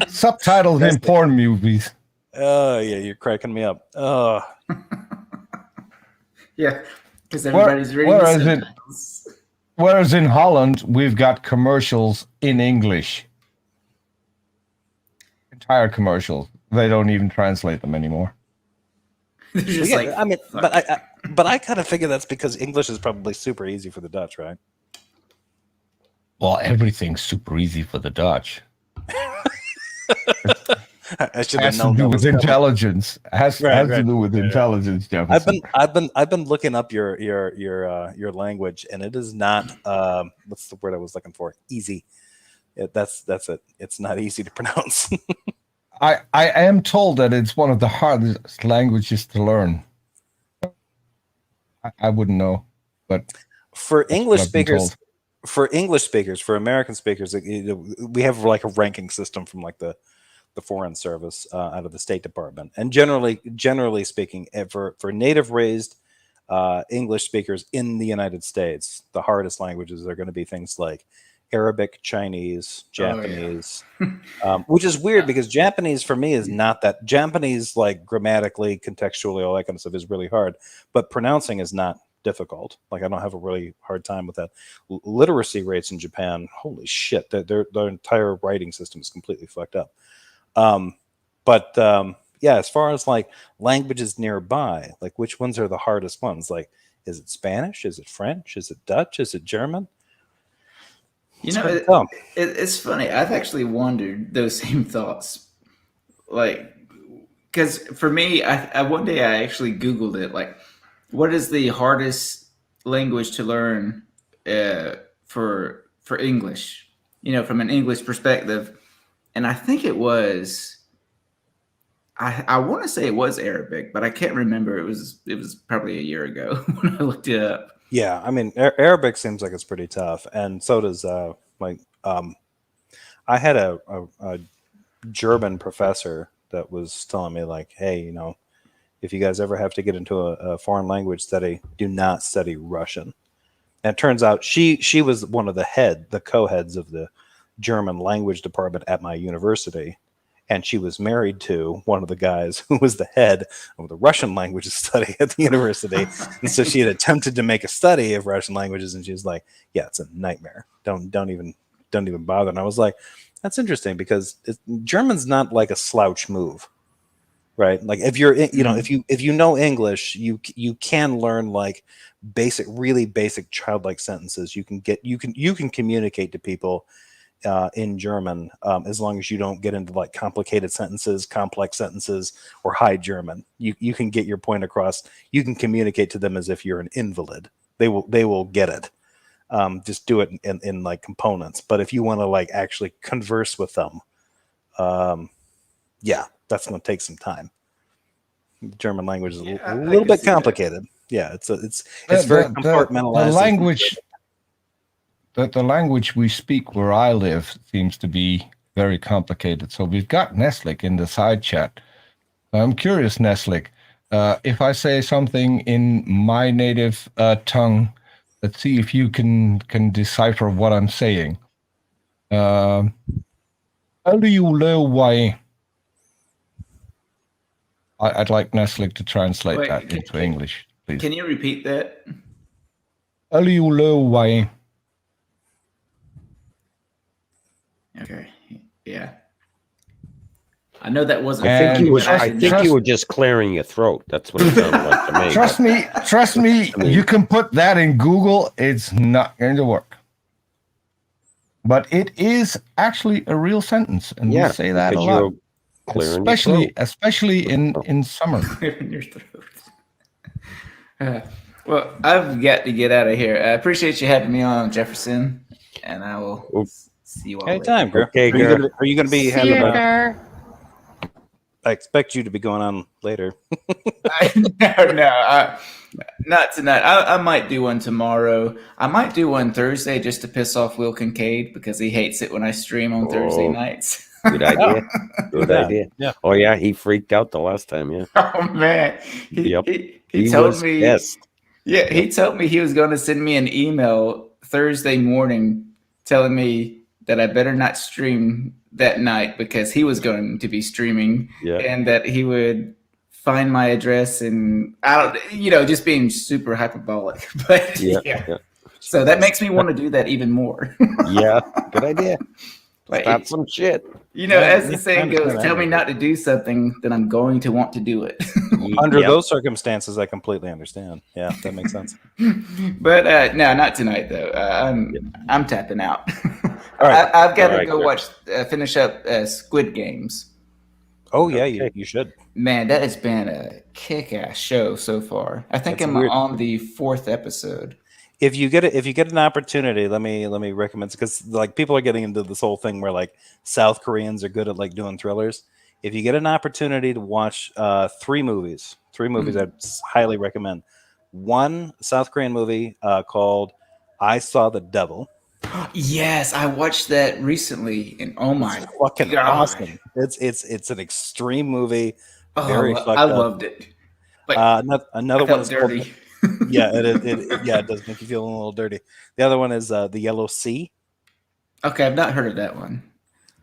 Subtitles in porn movies. Oh, yeah, you're cracking me up. Oh. Yeah, because everybody's reading the subtitles. Whereas in Holland, we've got commercials in English. Entire commercials. They don't even translate them anymore. They're just like, I mean, but I kind of figure that's because English is probably super easy for the Dutch, right? Well, everything's super easy for the Dutch. I should has have known to do that with was coming. intelligence. Has to do with intelligence, Jefferson. I've been looking up your language, and it is not what's the word I was looking for? Easy. That's it. It's not easy to pronounce. I am told that it's one of the hardest languages to learn. I wouldn't know, but for English speakers, for American speakers, we have like a ranking system from like the Foreign Service out of the State Department, and generally speaking, for native raised English speakers in the United States, the hardest languages are going to be things like Arabic, Chinese, Japanese, which is weird because Japanese for me is not that. Japanese, like grammatically, contextually, all that kind of stuff is really hard, but pronouncing is not difficult. Like I don't have a really hard time with that. Literacy rates in Japan, holy shit, their entire writing system is completely fucked up. Yeah, as far as like languages nearby, like which ones are the hardest ones? Like, is it Spanish? Is it French? Is it Dutch? Is it German? You know, it's funny. I've actually wondered those same thoughts. Like, because for me, I one day I actually Googled it. Like, what is the hardest language to learn for English? You know, from an English perspective. And I think it was, I want to say it was Arabic, but I can't remember. It was probably a year ago when I looked it up. Yeah, I mean, Arabic seems like it's pretty tough, and so does I had a German professor that was telling me like, hey, you know, if you guys ever have to get into a foreign language study, do not study Russian. And it turns out she was one of the co-heads of the German language department at my university. And she was married to one of the guys who was the head of the Russian languages study at the university. And so she had attempted to make a study of Russian languages, and she was like, yeah, it's a nightmare. Don't even bother. And I was like, that's interesting because German's not like a slouch move, right? Like if you're, you know, if you know English, you can learn like really basic childlike sentences. You can communicate to people in German, as long as you don't get into like complicated sentences, complex sentences, or high German. You can get your point across. You can communicate to them as if you're an invalid. They will get it. Just do it in like components. But if you want to like actually converse with them, yeah, that's going to take some time. The German language is a little bit complicated. Yeah, it's very compartmentalized. The language. The language we speak where I live seems to be very complicated. So we've got Neslik in the side chat. I'm curious, Neslik, if I say something in my native tongue, let's see if you can decipher what I'm saying. I'd like Neslik to translate that into English, please. Can you repeat that? Yeah. I know that wasn't. And funny, but I didn't- think you were just clearing your throat. That's what it sounded like to me. Trust me, I mean- you can put that in Google. It's not going to work. But it is actually a real sentence, and we say that a because lot, you're clearing your throat. especially in summer. clearing your throat. Well, I've got to get out of here. I appreciate you having me on, Jefferson, and I will see you all Anytime, girl. Okay, girl. Are you going to be See having you, a, Dar. I expect you to be going on later. No, not tonight. I might do one tomorrow. I might do one Thursday just to piss off Will Kincaid because he hates it when I stream on Thursday nights. Good idea. Good Yeah, idea. yeah. Oh yeah, he freaked out the last time. Yeah. Oh man, Yep. he told was me. pissed. Yeah, he told me he was going to send me an email Thursday morning telling me that I better not stream that night because he was going to be streaming, Yeah. and that he would find my address, and just being super hyperbolic. But Yeah. so that makes me want to do that even more. Yeah. Good idea. Like, Start some shit. as the Yeah, saying I understand goes, tell me not to do something, then I'm going to want to do it. Under Yep. those circumstances, I completely understand. Yeah, that makes sense. But no, not tonight though. I'm tapping out. All right. I've got All to right, go good. finish up Squid Games. Oh yeah, Okay. you should. Man, that has been a kick-ass show so far. I think That's I'm weird. on the 4th episode. If you get an opportunity, let me recommend, because like people are getting into this whole thing where like South Koreans are good at like doing thrillers. If you get an opportunity to watch 3 movies, I'd highly recommend. One South Korean movie called I Saw the Devil. Yes, I watched that recently, and oh my It's fucking God. awesome. It's an extreme movie. Very fucked I up. loved it. But Another I one felt is called, dirty. yeah, it does make you feel a little dirty. The other one is The Yellow Sea. Okay, I've not heard of that one.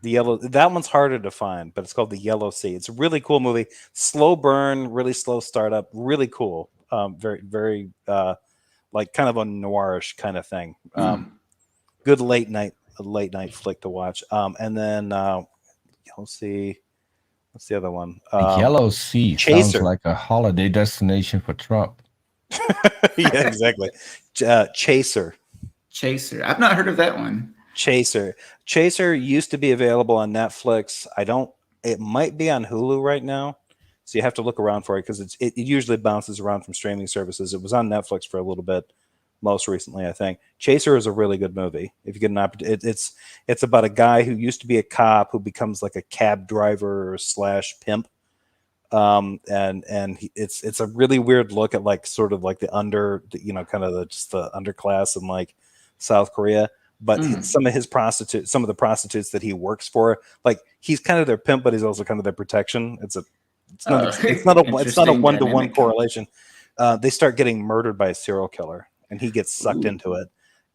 That one's harder to find, but it's called The Yellow Sea. It's a really cool movie. Slow burn, really slow startup, really cool. Very, very like kind of a noirish kind of thing. Good late night flick to watch. And then Yellow Sea. What's the other one? The Yellow Sea Chaser. sounds like a holiday destination for Trump. Yeah, exactly. Chaser. I've not heard of that one. Chaser used to be available on Netflix. It might be on Hulu right now, so you have to look around for it because it usually bounces around from streaming services. It was on Netflix for a little bit, most recently, I think. Chaser is a really good movie. If you get an opportunity, it's about a guy who used to be a cop who becomes like a cab driver / pimp. It's a really weird look at like sort of like the kind of just the underclass in like South Korea. But some of the prostitutes that he works for, like he's kind of their pimp, but he's also kind of their protection. It's not a 1-to-1 correlation. They start getting murdered by a serial killer, and he gets sucked into it.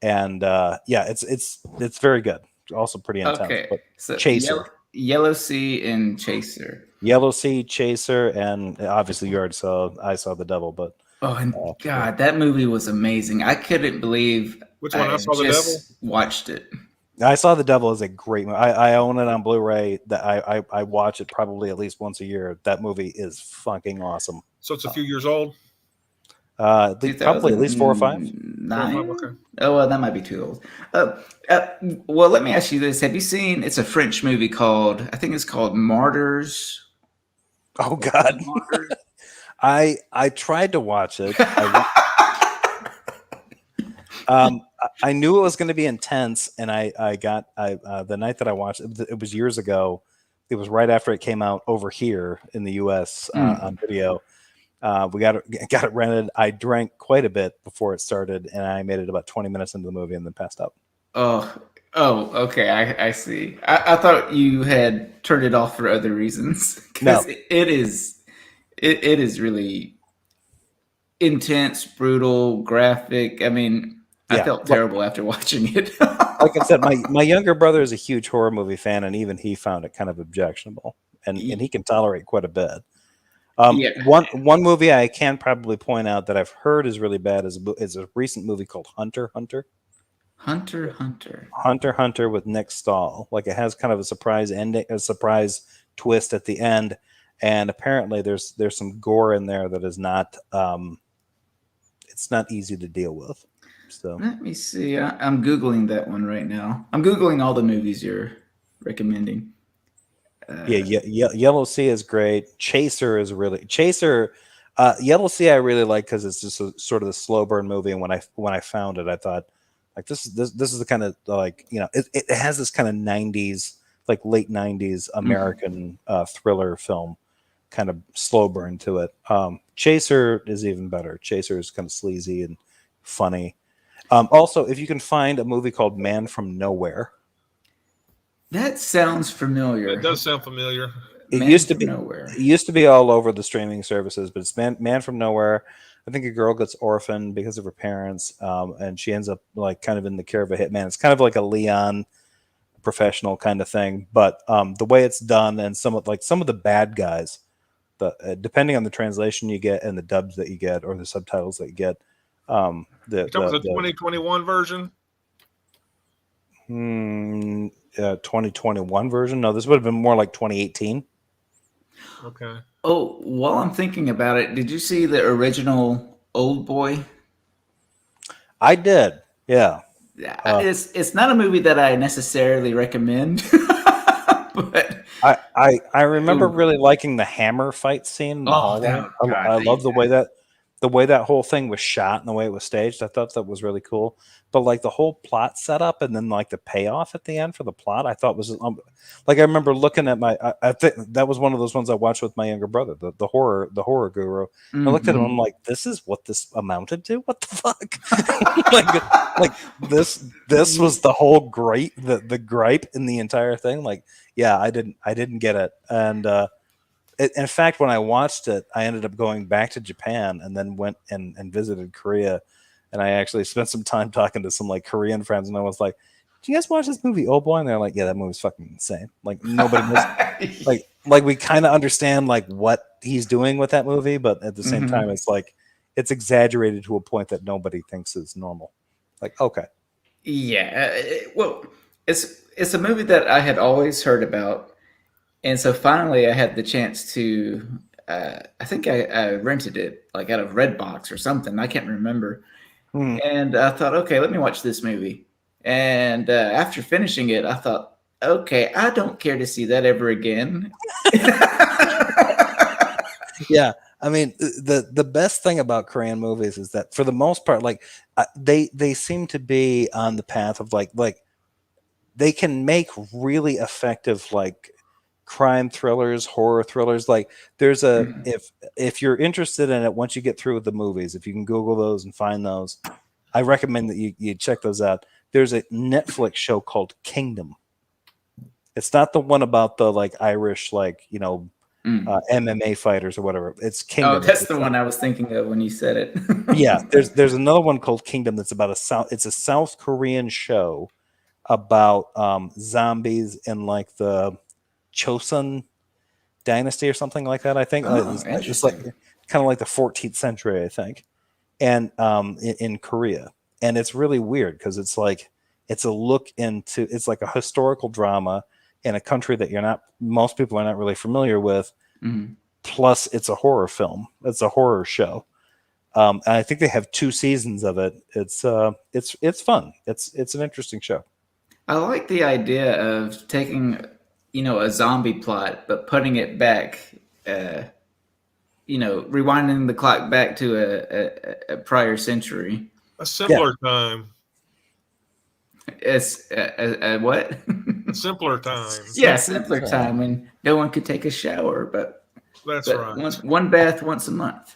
And it's very good. Also pretty intense. Okay, But so Chaser. Yellow Sea and Chaser. Yellow Sea, Chaser, and obviously you already saw I Saw the Devil, but God, that movie was amazing. I couldn't believe Which one? I Saw the Devil? Watched it. I Saw the Devil is a great movie. I own it on Blu-ray. That I watch it probably at least once a year. That movie is fucking awesome. So it's a few years old. Probably at least 4 or 5. 9. 4 or 5, okay. Oh, well, that might be too old. Well, let me ask you this: have you seen? It's a French movie called. I think it's called Martyrs. Oh God. I tried to watch it. I knew it was going to be intense, and I got the night that I watched it was years ago. It was right after it came out over here in the U.S. On video. We got it rented. I drank quite a bit before it started, and I made it about 20 minutes into the movie and then passed out. Oh, okay. I see. I thought you had turned it off for other reasons. No, it is really intense, brutal, graphic. I mean, I felt terrible after watching it. Like I said, my younger brother is a huge horror movie fan, and even he found it kind of objectionable, and he can tolerate quite a bit. One movie I can probably point out that I've heard is really bad is a recent movie called Hunter. Hunter Hunter. Hunter with Nick Stahl. Like it has kind of a surprise ending, a surprise twist at the end, and apparently there's some gore in there that is not it's not easy to deal with. So Let me see. I'm Googling that one right now. I'm Googling all the movies you're recommending. Yellow Sea is great. Chaser is really Yellow Sea I really like because it's just sort of the slow burn movie. And when I found it, I thought like this is the kind of like it has this kind of 90s like late 90s American thriller film kind of slow burn to it. Chaser is even better. Chaser is kind of sleazy and funny. Also, if you can find a movie called Man from Nowhere. That sounds familiar. It does sound familiar. It used to be all over the streaming services, but it's Man from Nowhere. I think a girl gets orphaned because of her parents, and she ends up like kind of in the care of a hitman. It's kind of like a Leon professional kind of thing, but the way it's done and some of the bad guys, depending on the translation you get and the dubs that you get or the subtitles that you get. The 2021 version. 2021 version. No, this would have been more like 2018. Okay. Oh, while I'm thinking about it, did you see the original Old Boy? I did. Yeah. It's not a movie that I necessarily recommend, but I remember really liking the hammer fight scene in the hallway. I love the way that whole thing was shot and the way it was staged. I thought that was really cool. But like the whole plot setup and then like the payoff at the end for the plot, I thought was like I remember looking at I think that was one of those ones I watched with my younger brother, the horror guru. Mm-hmm. I looked at him, I'm like, this is what this amounted to? What the fuck? like this was the whole the gripe in the entire thing. Like, yeah, I didn't get it. And in fact, when I watched it, I ended up going back to Japan and then went and visited Korea. And I actually spent some time talking to some like Korean friends. And I was like, do you guys watch this movie, Old Boy? And they're like, yeah, that movie's fucking insane. Like nobody knows, like we kind of understand like what he's doing with that movie. But at the same time, it's like, it's exaggerated to a point that nobody thinks is normal. Like, okay. Yeah. Well, it's a movie that I had always heard about. And so finally I had the chance to, I think I rented it like out of Redbox or something. I can't remember. And I thought, okay, let me watch this movie. And after finishing it, I thought, okay, I don't care to see that ever again. Yeah. I mean, the best thing about Korean movies is that for the most part, like they seem to be on the path of like they can make really effective, like crime thrillers, horror thrillers. Like there's if you're interested in it, once you get through with the movies, if you can Google those and find those, I recommend that you check those out. There's a Netflix show called Kingdom. It's not the one about the like Irish, like, MMA fighters or whatever. It's Kingdom. Oh, that's the one I was thinking of when you said it. Yeah. There's another one called Kingdom that's about it's a South Korean show about zombies in like the Chosun dynasty or something like that. I think it's like kind of like the 14th century, I think, and in Korea. And it's really weird because it's like it's a look into it's like a historical drama in a country that most people are not really familiar with. Plus, it's a horror film. It's a horror show. And I think they have 2 seasons of it. It's fun. It's an interesting show. I like the idea of taking a zombie plot, but putting it back, rewinding the clock back to a prior century. A simpler time. It's a what? A simpler time. Yeah, simpler time when no one could take a shower, but right. One bath once a month.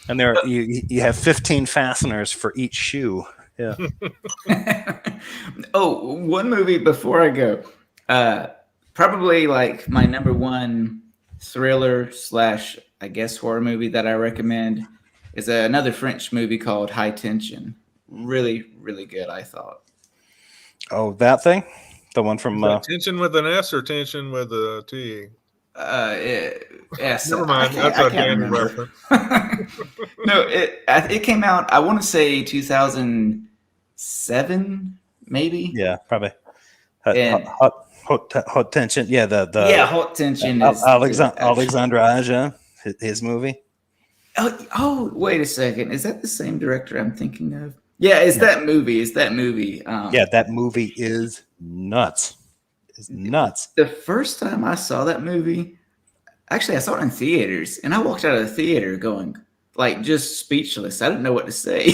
And there you have 15 fasteners for each shoe. Yeah. Oh, one movie before I go. Probably like my number one thriller / I guess horror movie that I recommend is another French movie called High Tension. Really, really good, I thought. Oh, that thing? The one from Tension with an S or Tension with a T? Yes. Never mind. That's a Danny reference. No, it came out, I want to say 2006 7, maybe. Yeah, probably. And- Hot Tension. Yeah, Hot Tension is Alexandre Aja, his movie. Oh, wait a second. Is that the same director I'm thinking of? Yeah, it's that movie. It's that movie. Yeah, that movie is nuts. It's nuts. The first time I saw that movie, actually, I saw it in theaters, and I walked out of the theater going, like, just speechless. I didn't know what to say.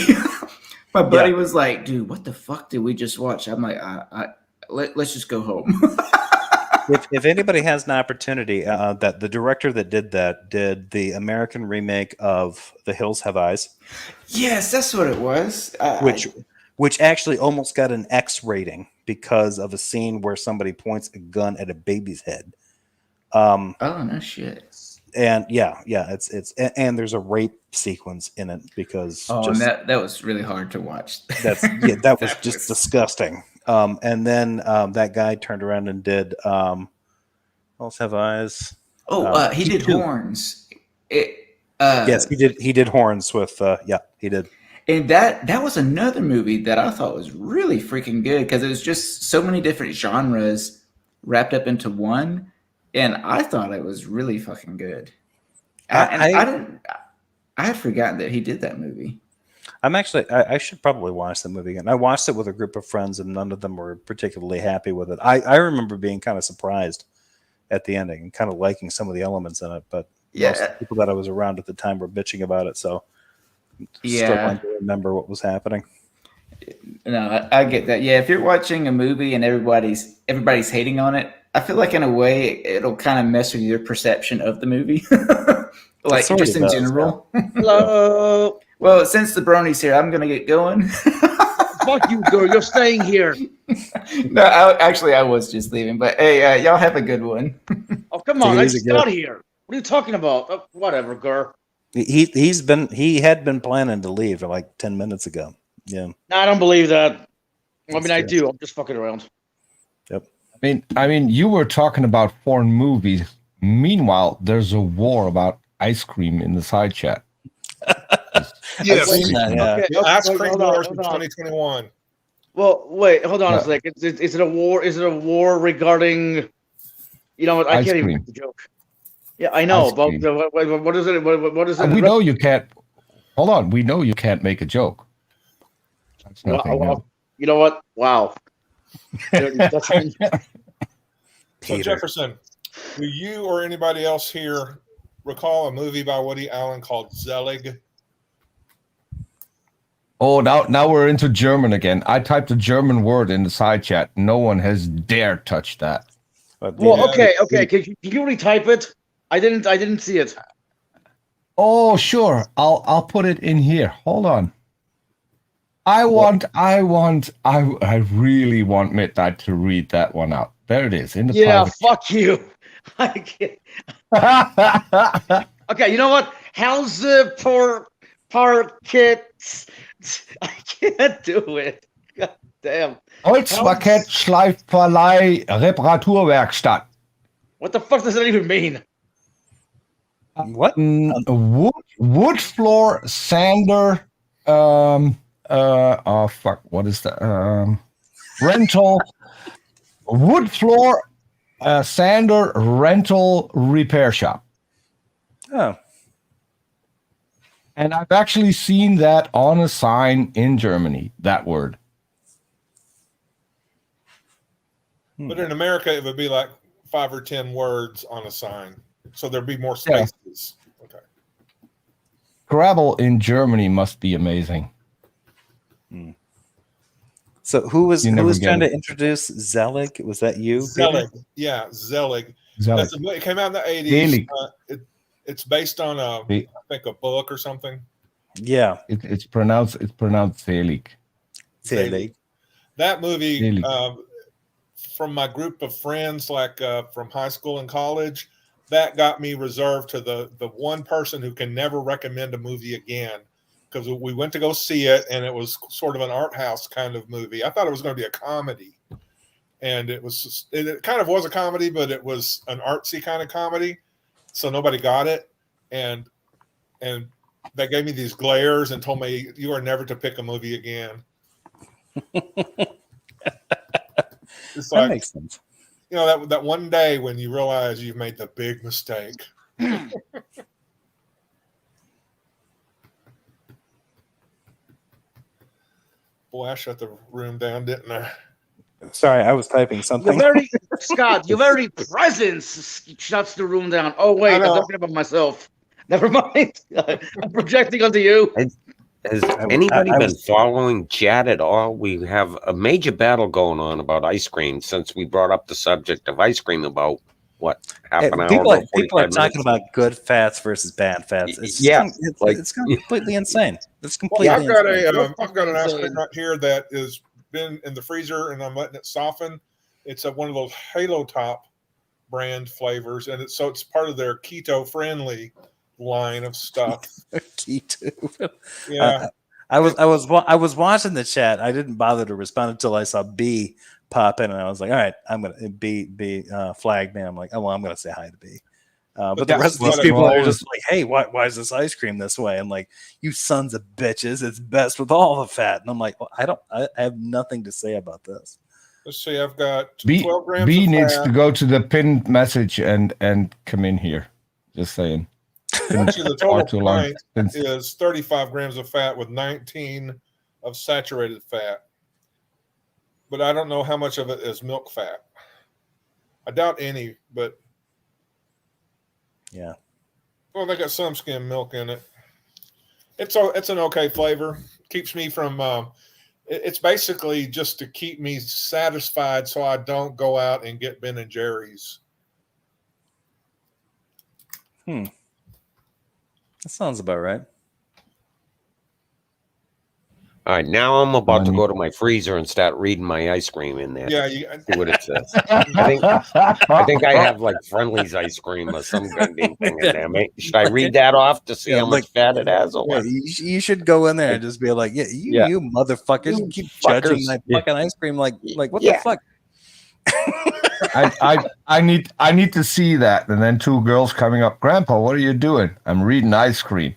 My buddy was like, dude, what the fuck did we just watch? I'm like, let's just go home. If anybody has an opportunity, that the director that did that did the American remake of The Hills Have Eyes. Yes, that's what it was. Which actually almost got an X rating because of a scene where somebody points a gun at a baby's head. Oh no shit. And it's and there's a rape sequence in it because and that was really hard to watch. That was just disgusting. And then that guy turned around and did Hills Have Eyes. He did Horns. Yes, he did Horns with he did. And that was another movie that I thought was really freaking good because it was just so many different genres wrapped up into one, and I thought it was really fucking good. I had forgotten that he did that movie. I should probably watch the movie again. I watched it with a group of friends, and none of them were particularly happy with it. I remember being kind of surprised at the ending and kind of liking some of the elements in it, but most of the people that I was around at the time were bitching about it, so struggling to remember what was happening. No, I get that. Yeah, if you're watching a movie and everybody's hating on it, I feel like in a way it'll kind of mess with your perception of the movie, like just in general. Yeah. Hello. Well, since the brony's here, I'm gonna get going. Fuck you, girl. You're staying here. No, I was just leaving, but hey, y'all have a good one. Oh, come on, I just got here. What are you talking about? Whatever, girl. He had been planning to leave like 10 minutes ago. Yeah. No, I don't believe that. I do. I'm just fucking around. Yep. I mean, you were talking about foreign movies. Meanwhile, there's a war about ice cream in the side chat. Yes. Okay, Ice cream wars in 2021. Well, wait, hold on a second. Is it a war? Is it a war regarding? You know what? I can't even make the joke. Yeah, I know. But what is it? What is it? We know you can't. Hold on. We know you can't make a joke. That's nothing. Well, you know what? Wow. So Jefferson, do you or anybody else here recall a movie by Woody Allen called Zelig? Oh, now we're into German again. I typed a German word in the side chat. No one has dared touch that. Well, okay. Can you retype it? I didn't see it. Oh, sure. I'll put it in here. Hold on. I really want Midnight to read that one out. There it is in the private. Fuck you. I can't. Okay, you know what? How's the parkets? I can't do it. God damn. Holzparkett-Schleifverleih Reparaturwerkstatt. What the fuck does that even mean? What? Wood floor sander. Oh fuck! What is that? Rental. Wood floor sander rental repair shop. Oh. And I've actually seen that on a sign in Germany, that word. But in America, it would be like 5 or 10 words on a sign. So there'd be more spaces. Yeah. Okay. Gravel in Germany must be amazing. So who was trying to introduce Zelig? Was that you? Zelig. Peter? Yeah, Zelig. It came out in the 80s. It's based on I think a book or something. Yeah. It's pronounced Zelig. Zelig. That movie, from my group of friends, like from high school and college, that got me reserved to the one person who can never recommend a movie again, because we went to go see it, and it was sort of an art house kind of movie. I thought it was going to be a comedy, and it kind of was a comedy, but it was an artsy kind of comedy. So nobody got it, and they gave me these glares and told me, you are never to pick a movie again. It's That like, makes sense. you know, that one day when you realize you've made the big mistake. Boy, I shut the room down, didn't I? Sorry, I was typing something. Scott, your very presence shuts the room down. Oh wait, I'm talking about myself. Never mind. I'm projecting onto you. Has anybody been following chat at all? We have a major battle going on about ice cream since we brought up the subject of ice cream about half an hour ago. People are talking about good fats versus bad fats. It's completely insane. It's completely insane. I've got an ice cream right here that has been in the freezer and I'm letting it soften. It's one of those Halo Top brand flavors, and it's part of their keto friendly line of stuff. Keto. Yeah. I was watching the chat. I didn't bother to respond until I saw B pop in, and I was like, all right, I'm gonna B flagged me. I'm like, oh well, I'm gonna say hi to B. But the rest of these people are just like, hey, why is this ice cream this way? And like, you sons of bitches, it's best with all the fat. And I'm like, well, I have nothing to say about this. Let's see, I've got 12 grams B of needs fat. to go to the pinned message and come in here. Just saying. Actually, the total pint is 35 grams of fat with 19 of saturated fat. But I don't know how much of it is milk fat. I doubt any, but yeah. Well, they got some skim milk in it. It's an okay flavor. Keeps me from. It's basically just to keep me satisfied, so I don't go out and get Ben and Jerry's. That sounds about right. All right, now I'm about to go to my freezer and start reading my ice cream in there. Yeah, see what it says. I think I have like Friendly's ice cream or some goddamn thing in there. Should I read that off to see how much fat it has? Or what? You should go in there and just be like, you motherfuckers, you keep judging my fucking ice cream like what the fuck? I need to see that. And then two girls coming up, Grandpa, what are you doing? I'm reading ice cream.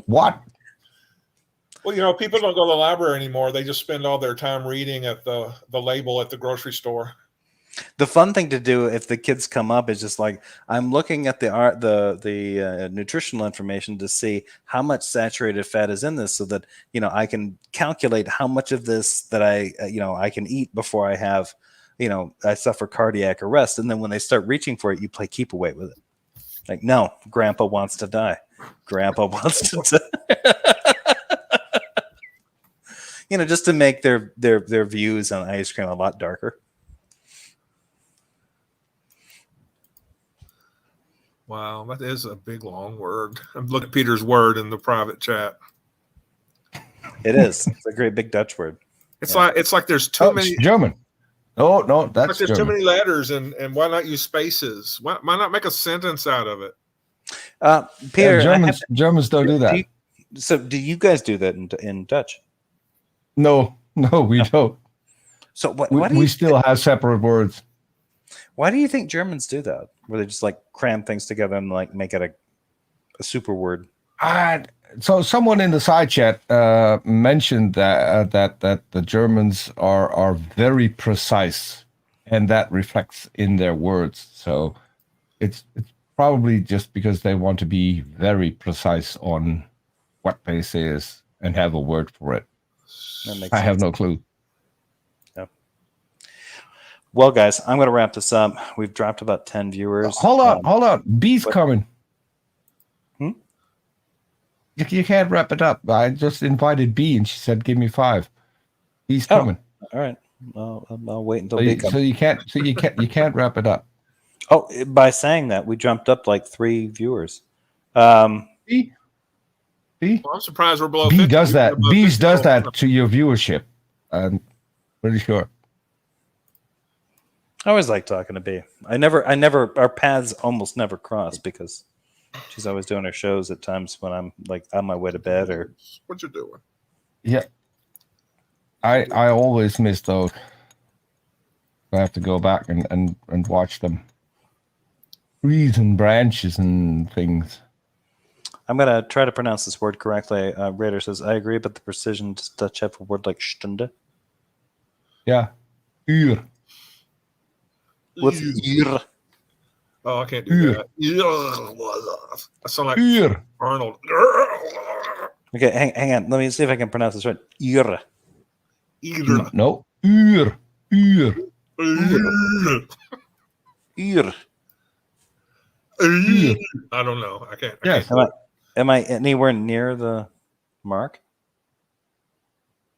What? Well, people don't go to the library anymore. They just spend all their time reading at the label at the grocery store. The fun thing to do if the kids come up is just like, I'm looking at the nutritional information to see how much saturated fat is in this, so that I can calculate how much of this that I can eat before I have I suffer cardiac arrest. And then when they start reaching for it, you play keep away with it. Like, no, Grandpa wants to die. Grandpa wants to die. Just to make their views on ice cream a lot darker. Wow, that is a big long word. I'm looking at Peter's word in the private chat. It is. It's a great big Dutch word. It's like there's too many. It's German. No, that's like there's German. too many letters, and why not use spaces? Why not make a sentence out of it? Peter, Germans don't do that. Do you guys do that in Dutch? No, we don't. So we still have separate words. Why do you think Germans do that? Where they just like cram things together and like make it a super word? So someone in the side chat mentioned that the Germans are very precise, and that reflects in their words. So it's probably just because they want to be very precise on what they say is and have a word for it. I have no clue. Yeah. Well, guys, I'm going to wrap this up. We've dropped about 10 viewers. Hold on. B's coming. You can't wrap it up. I just invited B, and she said, "Give me 5." B's coming. All right. I'll wait until B comes. So you can't wrap it up. Oh, by saying that, we jumped up like 3 viewers. B? Well, I'm surprised we're below. B 50. does that. B does that to your viewership. I'm pretty sure. I always like talking to B. Our paths almost never cross because she's always doing her shows at times when I'm like on my way to bed or. What you doing? Yeah. I always miss those. I have to go back and watch them. Trees and branches and things. I'm gonna try to pronounce this word correctly. Raider says, "I agree, but the precision does Dutch have a word like Stunde?" Yeah. Uur. What's uur? Oh, I can't do that. I sound like Uur. Arnold. Okay, hang on. Let me see if I can pronounce this right. Uur. No. Uur. Uur. Uur. I don't know. I can't. Yes. Am I anywhere near the mark?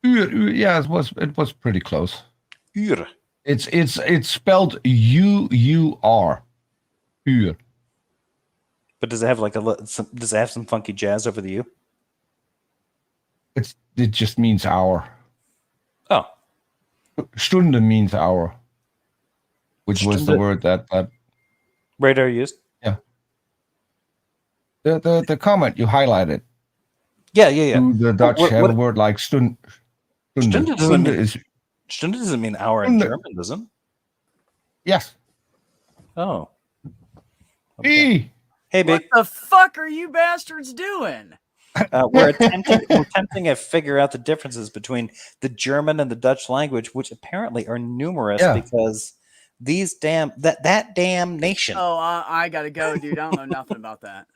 Uur. Yeah, it was pretty close. Uur. It's spelled UUR. Uur. But does it have does it have some funky jazz over the U? It just means hour. Oh. Stunde means hour, which was the word that Radar used. Yeah. The comment you highlighted. Yeah. Do the Dutch have a word like Stunde? Stunde doesn't mean hour in German, does it? Yes. Oh. Okay. Hey, what the fuck are you bastards doing? We're attempting to figure out the differences between the German and the Dutch language, which apparently are numerous because these that damn nation. Oh, I gotta go, dude. I don't know nothing about that.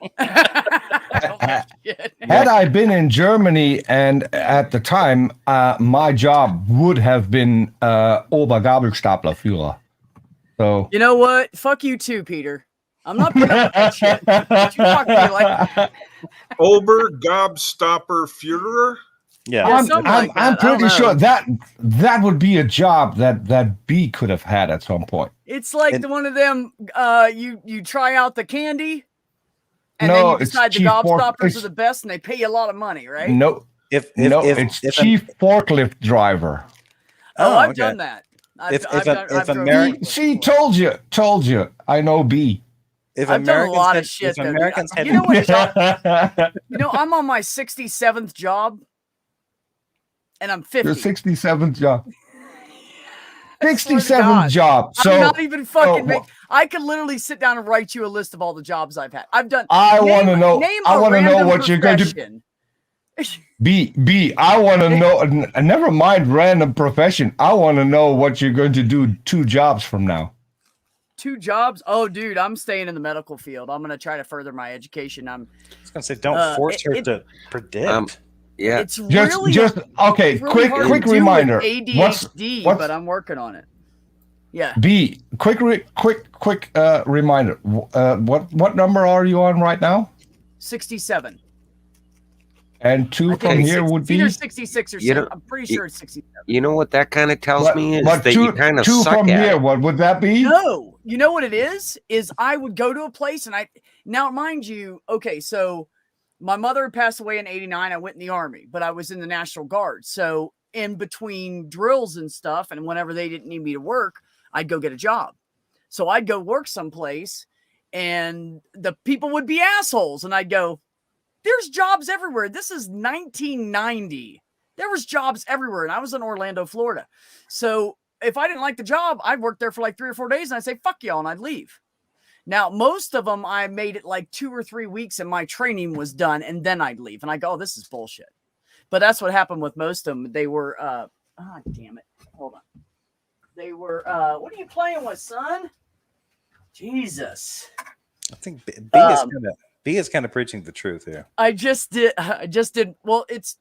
Had I been in Germany and at the time, my job would have been Obergabelstaplerführer. So you know what? Fuck you too, Peter. I'm not putting up with that shit. You talk to me like Obergabstopper Führer? Yeah, I'm pretty sure that would be a job that B could have had at some point. It's like one of them. You try out the candy, and no, then you decide the gobstoppers are the best, and they pay you a lot of money, right? No, it's chief forklift driver. Oh, I've done that. She told you. I know B. I've done a lot of shit. Though, you know what? I'm on my 67th job, and I'm 50. Your 67th job. 67th job. So I'm not even fucking. I could literally sit down and write you a list of all the jobs I've had. I've done. I want to know. I want to know what you're going to. B. I want to know. Never mind random profession. I want to know what you're going to do 2 jobs from now. 2 jobs? Oh, dude, I'm staying in the medical field. I'm going to try to further my education. I was going to say, don't force her to predict. Yeah, it's really okay. Really quick reminder. ADHD, but I'm working on it. Yeah. B. Quick reminder. What number are you on right now? 67. And 2 from here would be either 66 or 7. I'm pretty sure it's 67. You know what that kind of tells me is that you kind of 2 suck from at here. it. What would that be? No, you know what it is I would go to a place and now mind you, okay, so my mother passed away in 89. I went in the Army, but I was in the National Guard. So in between drills and stuff, and whenever they didn't need me to work, I'd go get a job. So I'd go work someplace and the people would be assholes. And I'd go, there's jobs everywhere. This is 1990. There was jobs everywhere. And I was in Orlando, Florida. So if I didn't like the job, I'd work there for like 3 or 4 days and I'd say, fuck y'all, and I'd leave. Now, most of them, I made it like 2 or 3 weeks and my training was done and then I'd leave. And I go, oh, this is bullshit. But that's what happened with most of them. They were, damn it. Hold on. They were, what are you playing with, son? Jesus. I think B is kind of preaching the truth here. I just did. Well, it's,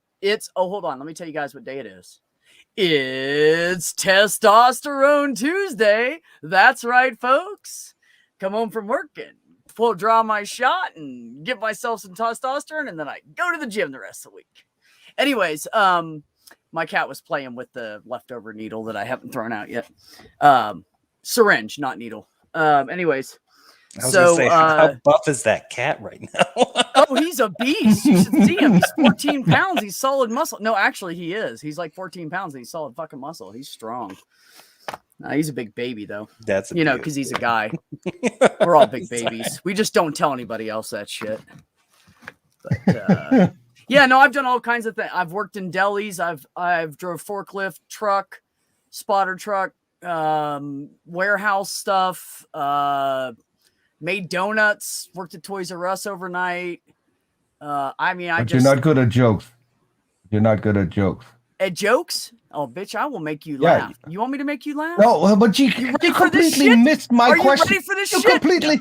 hold on. Let me tell you guys what day it is. It's Testosterone Tuesday. That's right, folks. Come home from work and draw my shot and give myself some testosterone. And then I go to the gym the rest of the week. Anyways, my cat was playing with the leftover needle that I haven't thrown out yet. Syringe, not needle. Anyways. I was gonna say, how buff is that cat right now? Oh, he's a beast. You should see him. He's 14 pounds. He's solid muscle. No, actually, he is. He's like 14 pounds and he's solid fucking muscle. He's strong. He's a big baby, though. That's because he's a guy. We're all big babies. We just don't tell anybody else that shit. But yeah, no, I've done all kinds of things. I've worked in delis. I've drove forklift, truck, spotter truck, warehouse stuff. Made donuts, worked at Toys R Us overnight. I mean, But you're not good at jokes. You're not good at jokes. At jokes? Oh, bitch, I will make you Yeah. laugh. You want me to make you laugh? No, but you completely missed my question. Are you ready for this You shit? completely,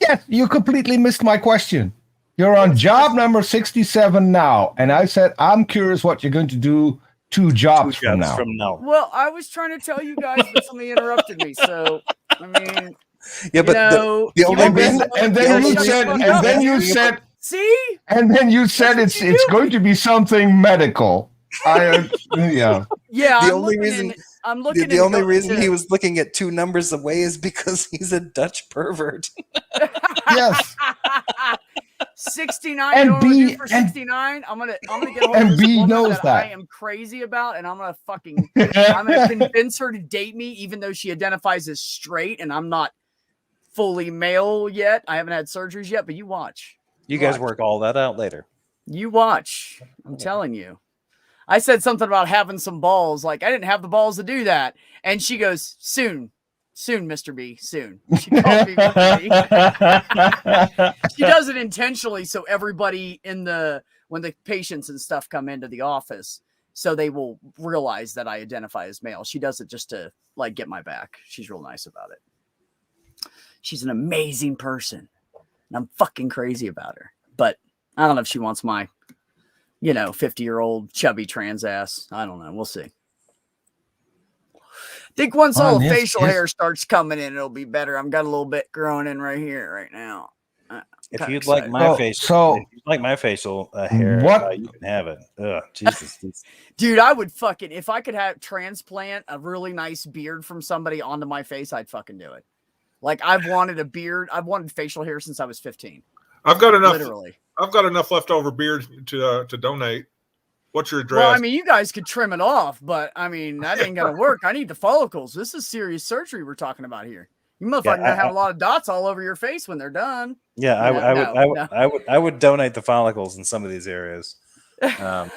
yes, you completely missed my question. You're on job number 67 now, and I said I'm curious what you're going to do 2 jobs from now. Well, I was trying to tell you guys, but somebody interrupted me. So, I mean, yeah, but the only reason, and then you said, see, and then you said it's going to be something medical. Yeah. Yeah. The I'm only looking reason in- I'm looking. the into only going reason to- he was looking at 2 numbers away is because he's a Dutch pervert. Yes. 69. And you know what I'm gonna B- do for and- 69? I'm gonna get a hold and of this B woman knows that. I am crazy about, and I'm gonna convince her to date me, even though she identifies as straight, and I'm not fully male yet. I haven't had surgeries yet, but you watch. You guys work all that out later. You watch. I'm telling you. I said something about having some balls. Like, I didn't have the balls to do that. And she goes, soon, Mr. B, soon. She called me Mr. B. She does it intentionally so everybody when the patients and stuff come into the office, so they will realize that I identify as male. She does it just to, like, get my back. She's real nice about it. She's an amazing person. And I'm fucking crazy about her. But I don't know if she wants my 50-year-old chubby trans ass. I don't know. We'll see. I think once all the facial hair starts coming in, it'll be better. I've got a little bit growing in right here right now. If you'd like my facial, hair, you can have it. Ugh, Jesus. Dude, I would if I could transplant a really nice beard from somebody onto my face, I'd fucking do it. Like, I've wanted a beard. I've wanted facial hair since I was 15. I've got enough. Literally. I've got enough leftover beard to donate. What's your address? Well, I mean, you guys could trim it off, but I mean, that ain't gonna work. I need the follicles. This is serious surgery we're talking about here. You motherfuckers gonna have a lot of dots all over your face when they're done. Yeah, I would donate the follicles in some of these areas. Yeah,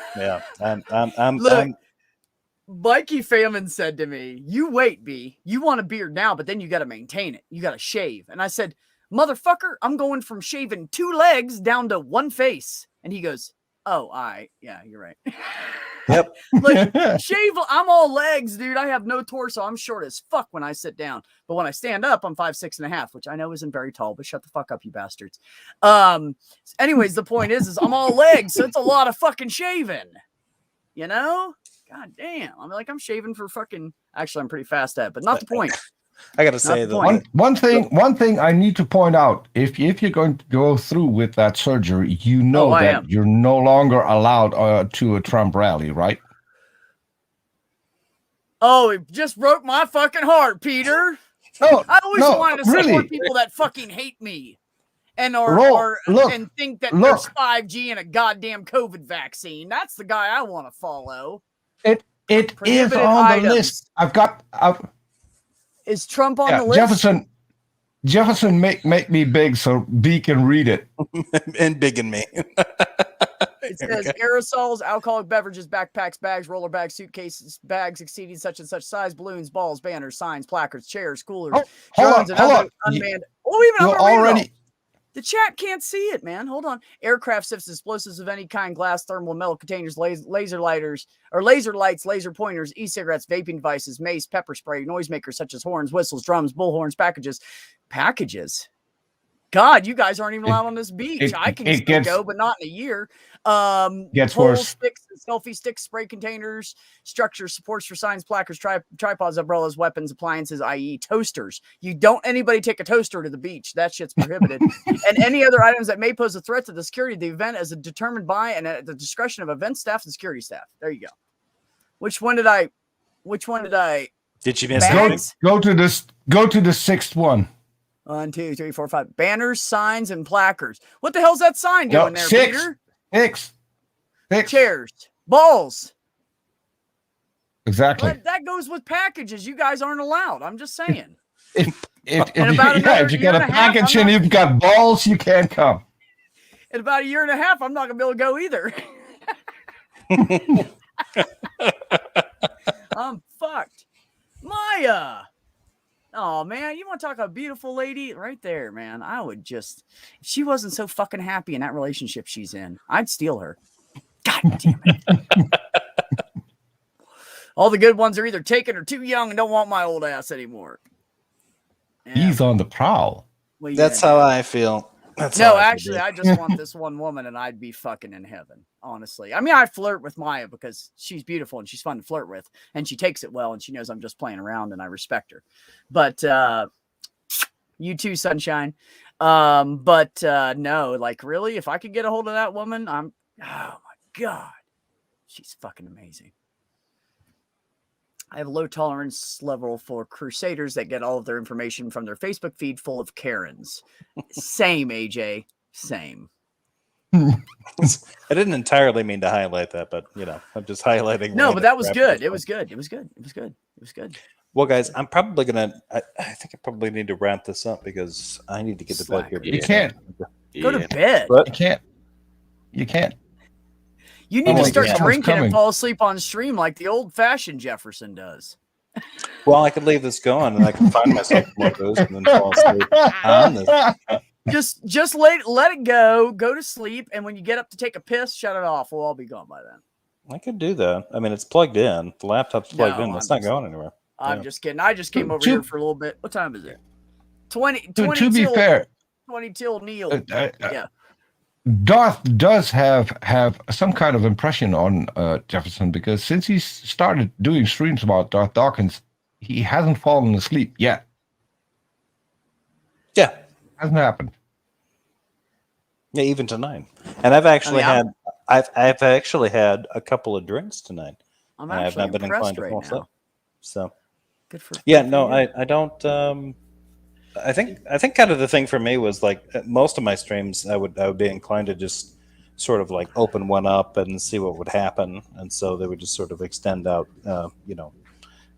Look, Mikey Famine said to me, "You wait, B. You want a beard now, but then you got to maintain it. You got to shave." And I said, "Motherfucker, I'm going from shaving 2 legs down to 1 face." And he goes, "Oh, yeah, you're right." Yep. Like, shave. I'm all legs, dude. I have no torso. I'm short as fuck when I sit down, but when I stand up, I'm 5'6.5", which I know isn't very tall. But shut the fuck up, you bastards. Anyways, the point is I'm all legs, so it's a lot of fucking shaving. You know? God damn. I'm shaving for fucking. Actually, I'm pretty fast at it, but not the point. I gotta say one thing I need to point out: if you're going to go through with that surgery, you know that you're no longer allowed to a Trump rally, right? Oh, it just broke my fucking heart, Peter. No, I always wanted to support people that fucking hate me and and think that there's 5G and a goddamn COVID vaccine. That's the guy I want to follow. It is on the list. Is Trump on the list? Jefferson make me big so B can read it. And big in me. It says aerosols, alcoholic beverages, backpacks, bags, roller bags, suitcases, bags exceeding such and such size, balloons, balls, banners, signs, placards, chairs, coolers, drones, and other unmanned. The chat can't see it, man. Hold on. Aircraft sifts, explosives of any kind, glass, thermal, metal containers, laser lighters, or laser lights, laser pointers, e-cigarettes, vaping devices, mace, pepper spray, noisemakers such as horns, whistles, drums, bullhorns, packages. God, you guys aren't even allowed on this beach. I can still go, but not in a year. Gets worse. Sticks, selfie sticks, spray containers, structures, supports for signs, placards, tripods, umbrellas, weapons, appliances, i.e. toasters. You don't anybody take a toaster to the beach. That shit's prohibited. And any other items that may pose a threat to the security of the event as determined by and at the discretion of event staff and security staff. There you go. Which one did I? Did you miss? Go to the 6th one. 1, 2, 3, 4, 5. Banners, signs, and placards. What the hell's that sign doing there, 6. Peter? 6. Chairs. Balls. Exactly. But that goes with packages. You guys aren't allowed. I'm just saying. If you got a package and you've got balls, you can't come. In about a year and a half, I'm not going to be able to go either. I'm fucked. Maya. Oh man, you want to talk a beautiful lady right there, man. I would just, if she wasn't so fucking happy in that relationship she's in, I'd steal her. God damn it. All the good ones are either taken or too young and don't want my old ass anymore. Yeah. He's on the prowl. Well, yeah, That's how I feel. That's how no, I feel, actually, dude. I just want this one woman and I'd be fucking in heaven, honestly. I mean, I flirt with Maya because she's beautiful and she's fun to flirt with and she takes it well and she knows I'm just playing around and I respect her. But you too, sunshine. No, like really, if I could get a hold of that woman, oh my God, she's fucking amazing. I have a low tolerance level for crusaders that get all of their information from their Facebook feed full of Karens. Same, AJ. Same. I didn't entirely mean to highlight that, but I'm just highlighting. No, but that was good. It was good. It was good. It was good. It was good. Well, guys, I'm probably gonna. I think I probably need to wrap this up because I need to get to bed here. You can't go to bed. What? You can't. You can't. You need to start someone's drinking coming. and fall asleep on stream like the old-fashioned Jefferson does. Well, I could leave this going and I can find myself more booze and then fall asleep on this. Just let it go to sleep, and when you get up to take a piss, shut it off. We'll all be gone by then. I could do that. I mean, it's plugged in. The laptop's plugged in. No, It's not going anywhere. I'm just kidding. I just came over here for a little bit. What time is it? 20 To be till, fair, 20 till Neil. Yeah. Darth does have some kind of impression on Jefferson because since he started doing streams about Darth Dawkins, he hasn't fallen asleep yet. Yeah, hasn't happened. Yeah, even tonight. And I've actually I've actually had a couple of drinks tonight. I'm and I've actually not been impressed inclined to right fall now. asleep. So Good for yeah, good no, for you. I don't. I think kind of the thing for me was like most of my streams, I would be inclined to just sort of like open one up and see what would happen, and so they would just sort of extend out,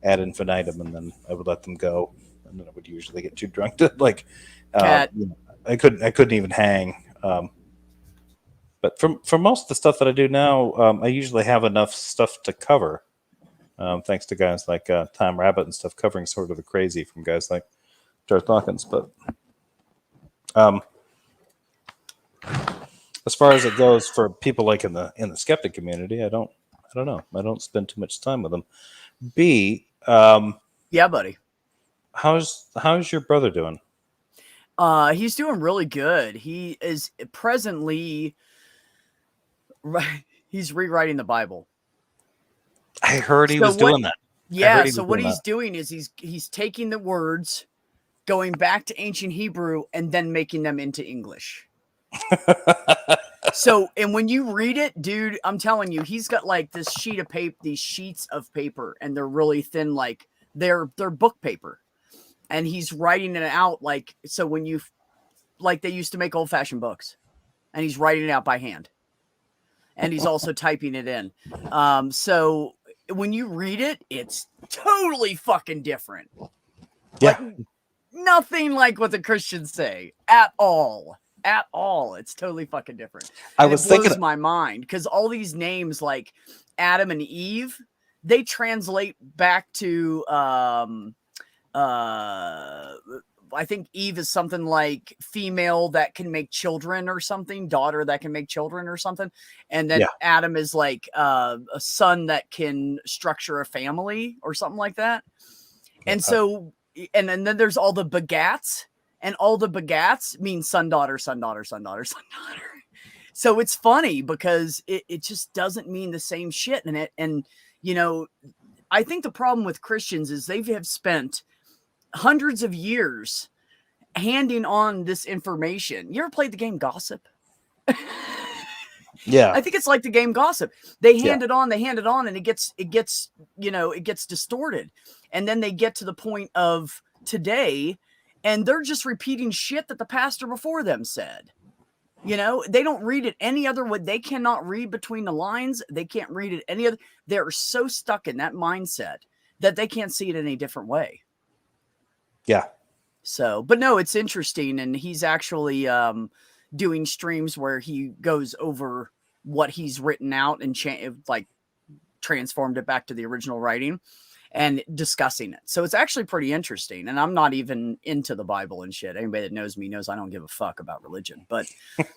ad infinitum, and then I would let them go, and then I would usually get too drunk to like, I couldn't even hang. But for most of the stuff that I do now, I usually have enough stuff to cover, thanks to guys like Tom Rabbit and stuff covering sort of the crazy from guys like Darth Dawkins. But as far as it goes for people like in the skeptic community, I don't know. I don't spend too much time with them. Yeah, buddy. How's your brother doing? He's doing really good. He is presently he's rewriting the Bible. I heard he was doing that. Yeah, so what he's doing is he's taking the words, going back to ancient Hebrew, and then making them into English. So, and when you read it, dude, I'm telling you, he's got like this sheet of paper, these sheets of paper, and they're really thin, like they're book paper. And he's writing it out like, so when you, like they used to make old fashioned books, and he's writing it out by hand. And he's also typing it in. So when you read it, it's totally fucking different. Yeah. Like, nothing like what the Christians say at all. At all. It's totally fucking different. And it blows my mind because all these names like Adam and Eve, they translate back to I think Eve is something like female that can make children or something, daughter that can make children or something. And then Adam is like a son that can structure a family or something like that. And so, and then there's all the begats, and all the begats mean son, daughter, son, daughter, son, daughter, son, daughter. So it's funny because it just doesn't mean the same shit in it. And, you know, I think the problem with Christians is they have spent hundreds of years handing on this information. You ever played the game Gossip? Yeah. I think it's like the game Gossip. They hand it on, and it gets, you know, it gets distorted. And then they get to the point of today, and they're just repeating shit that the pastor before them said. You know, they don't read it any other way. They cannot read between the lines. They can't read it any other. They're so stuck in that mindset that they can't see it any different way. Yeah. So, but no, it's interesting. And he's actually doing streams where he goes over what he's written out and like transformed it back to the original writing. and discussing it. So it's actually pretty interesting. And I'm not even into the Bible and shit. Anybody that knows me knows I don't give a fuck about religion, but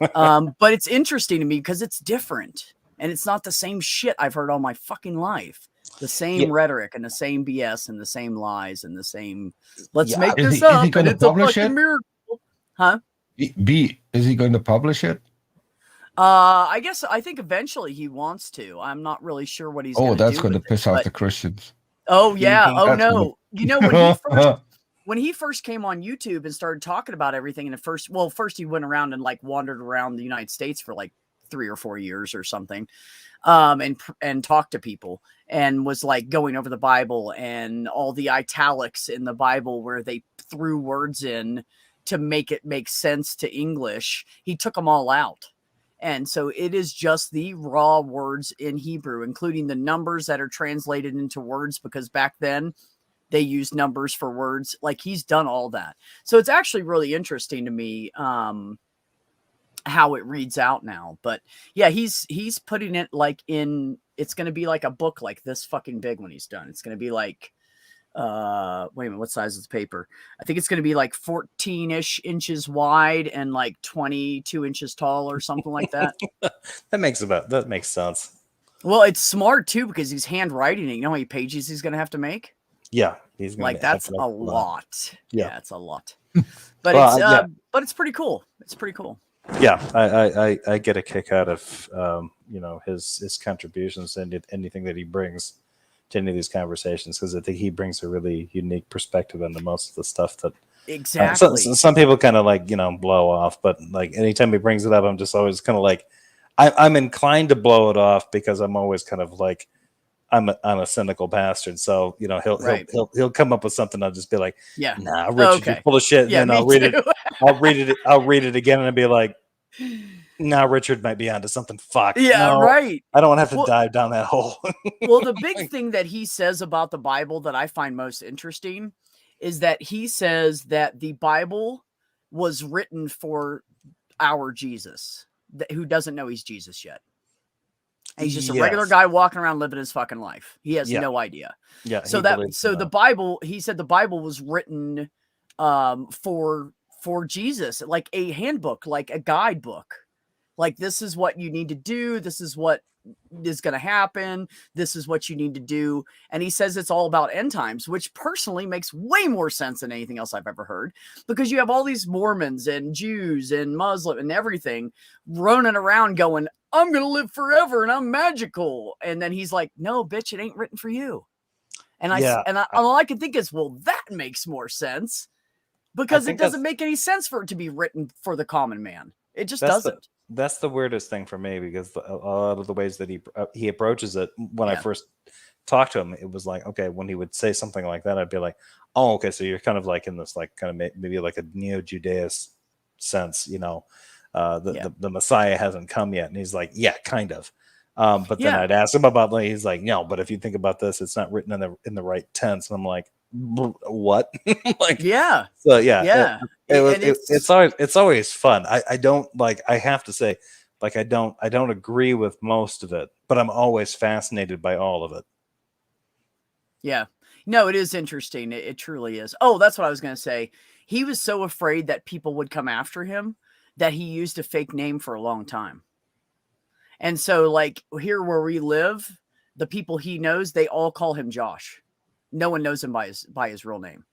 it's interesting to me because it's different and it's not the same shit I've heard all my fucking life. The same rhetoric and the same BS and the same lies and the same, let's make this up and it's a fucking miracle. Huh? B, is he going to publish it? I think eventually he wants to. I'm not really sure what he's going to do. Oh, that's going to piss off the Christians. Oh yeah. Oh no. You know, when he first came on YouTube and started talking about everything in first he went around and like wandered around the United States for like 3 or 4 years or something. And talked to people and was like going over the Bible and all the italics in the Bible where they threw words in to make it make sense to English. He took them all out. And so it is just the raw words in Hebrew, including the numbers that are translated into words, because back then they used numbers for words. Like, he's done all that. So it's actually really interesting to me how it reads out now. But yeah, he's putting it like in, it's going to be like a book like this fucking big when he's done. It's going to be like, wait a minute, what size is the paper? I think it's going to be like 14-ish inches wide and like 22 inches tall or something like that. That makes sense. Well, it's smart too, because he's handwriting it. You know how many pages he's going to have to make? Yeah. He's gonna like, that's a lot. Yeah, it's a lot. But but it's pretty cool. It's pretty cool. Yeah, I get a kick out of his contributions and anything that he brings to any of these conversations, because I think he brings a really unique perspective into most of the stuff that exactly some people kind of like blow off, but like anytime he brings it up, I'm just always kind of like I'm inclined to blow it off, because I'm always kind of like I'm a cynical bastard, so he'll come up with something, I'll just be like, yeah, nah, Richard, you're full of shit, and then I'll read it again, and I'll be like, nah, Richard might be onto something. Fuck. Yeah, no, right. I don't want to have to dive down that hole. Well, the big thing that he says about the Bible that I find most interesting is that he says that the Bible was written for our Jesus, who doesn't know he's Jesus yet. And he's just a regular guy walking around living his fucking life. He has no idea. Yeah. So the Bible, he said the Bible was written for Jesus, like a handbook, like a guidebook. Like, this is what you need to do. This is what is going to happen. This is what you need to do. And he says it's all about end times, which personally makes way more sense than anything else I've ever heard, because you have all these Mormons and Jews and Muslim and everything running around going, I'm going to live forever and I'm magical. And then he's like, no, bitch, it ain't written for you. And all I can think is, well, that makes more sense, because it doesn't make any sense for it to be written for the common man. It just doesn't. That's the weirdest thing for me, because a lot of the ways that he approaches it, when I first talked to him, it was like, okay, when he would say something like that, I'd be like, oh, okay, so you're kind of like in this like kind of maybe like a neo-Judaist sense, the Messiah hasn't come yet, and he's like, yeah, kind of. But then I'd ask him about, like, he's like, no, but if you think about this, it's not written in the right tense, and I'm like, what? Like, yeah. So it's always fun. I don't like, I have to say, like, I don't agree with most of it, but I'm always fascinated by all of it. Yeah. No, it is interesting. It truly is. Oh, that's what I was going to say. He was so afraid that people would come after him that he used a fake name for a long time. And so, like, here where we live, the people he knows, they all call him Josh. No one knows him by his real name.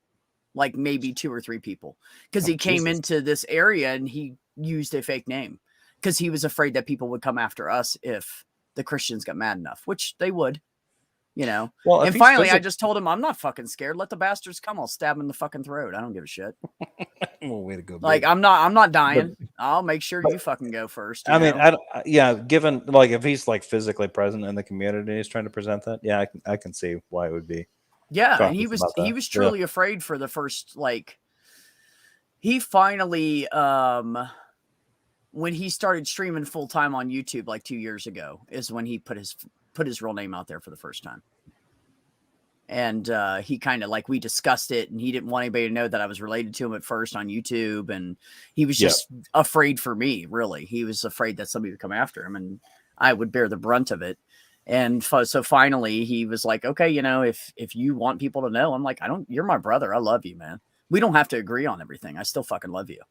Like, maybe 2 or 3 people, because he came into this area and he used a fake name because he was afraid that people would come after us if the Christians got mad enough, which they would, Well, and finally, I just told him, I'm not fucking scared. Let the bastards come. I'll stab him in the fucking throat. I don't give a shit. Well, way to go. Like, I'm not dying. I'll make sure you fucking go first. I mean, given, like, if he's like physically present in the community, he's trying to present that. Yeah, I can see why it would be. Yeah, and he was truly afraid for the first, like, he finally, when he started streaming full time on YouTube like 2 years ago, is when he put his real name out there for the first time. And he kind of, like, we discussed it, and he didn't want anybody to know that I was related to him at first on YouTube, and he was just afraid for me. Really, he was afraid that somebody would come after him, and I would bear the brunt of it. And so finally he was like, okay, you know, if you want people to know, I'm like, you're my brother. I love you, man. We don't have to agree on everything. I still fucking love you.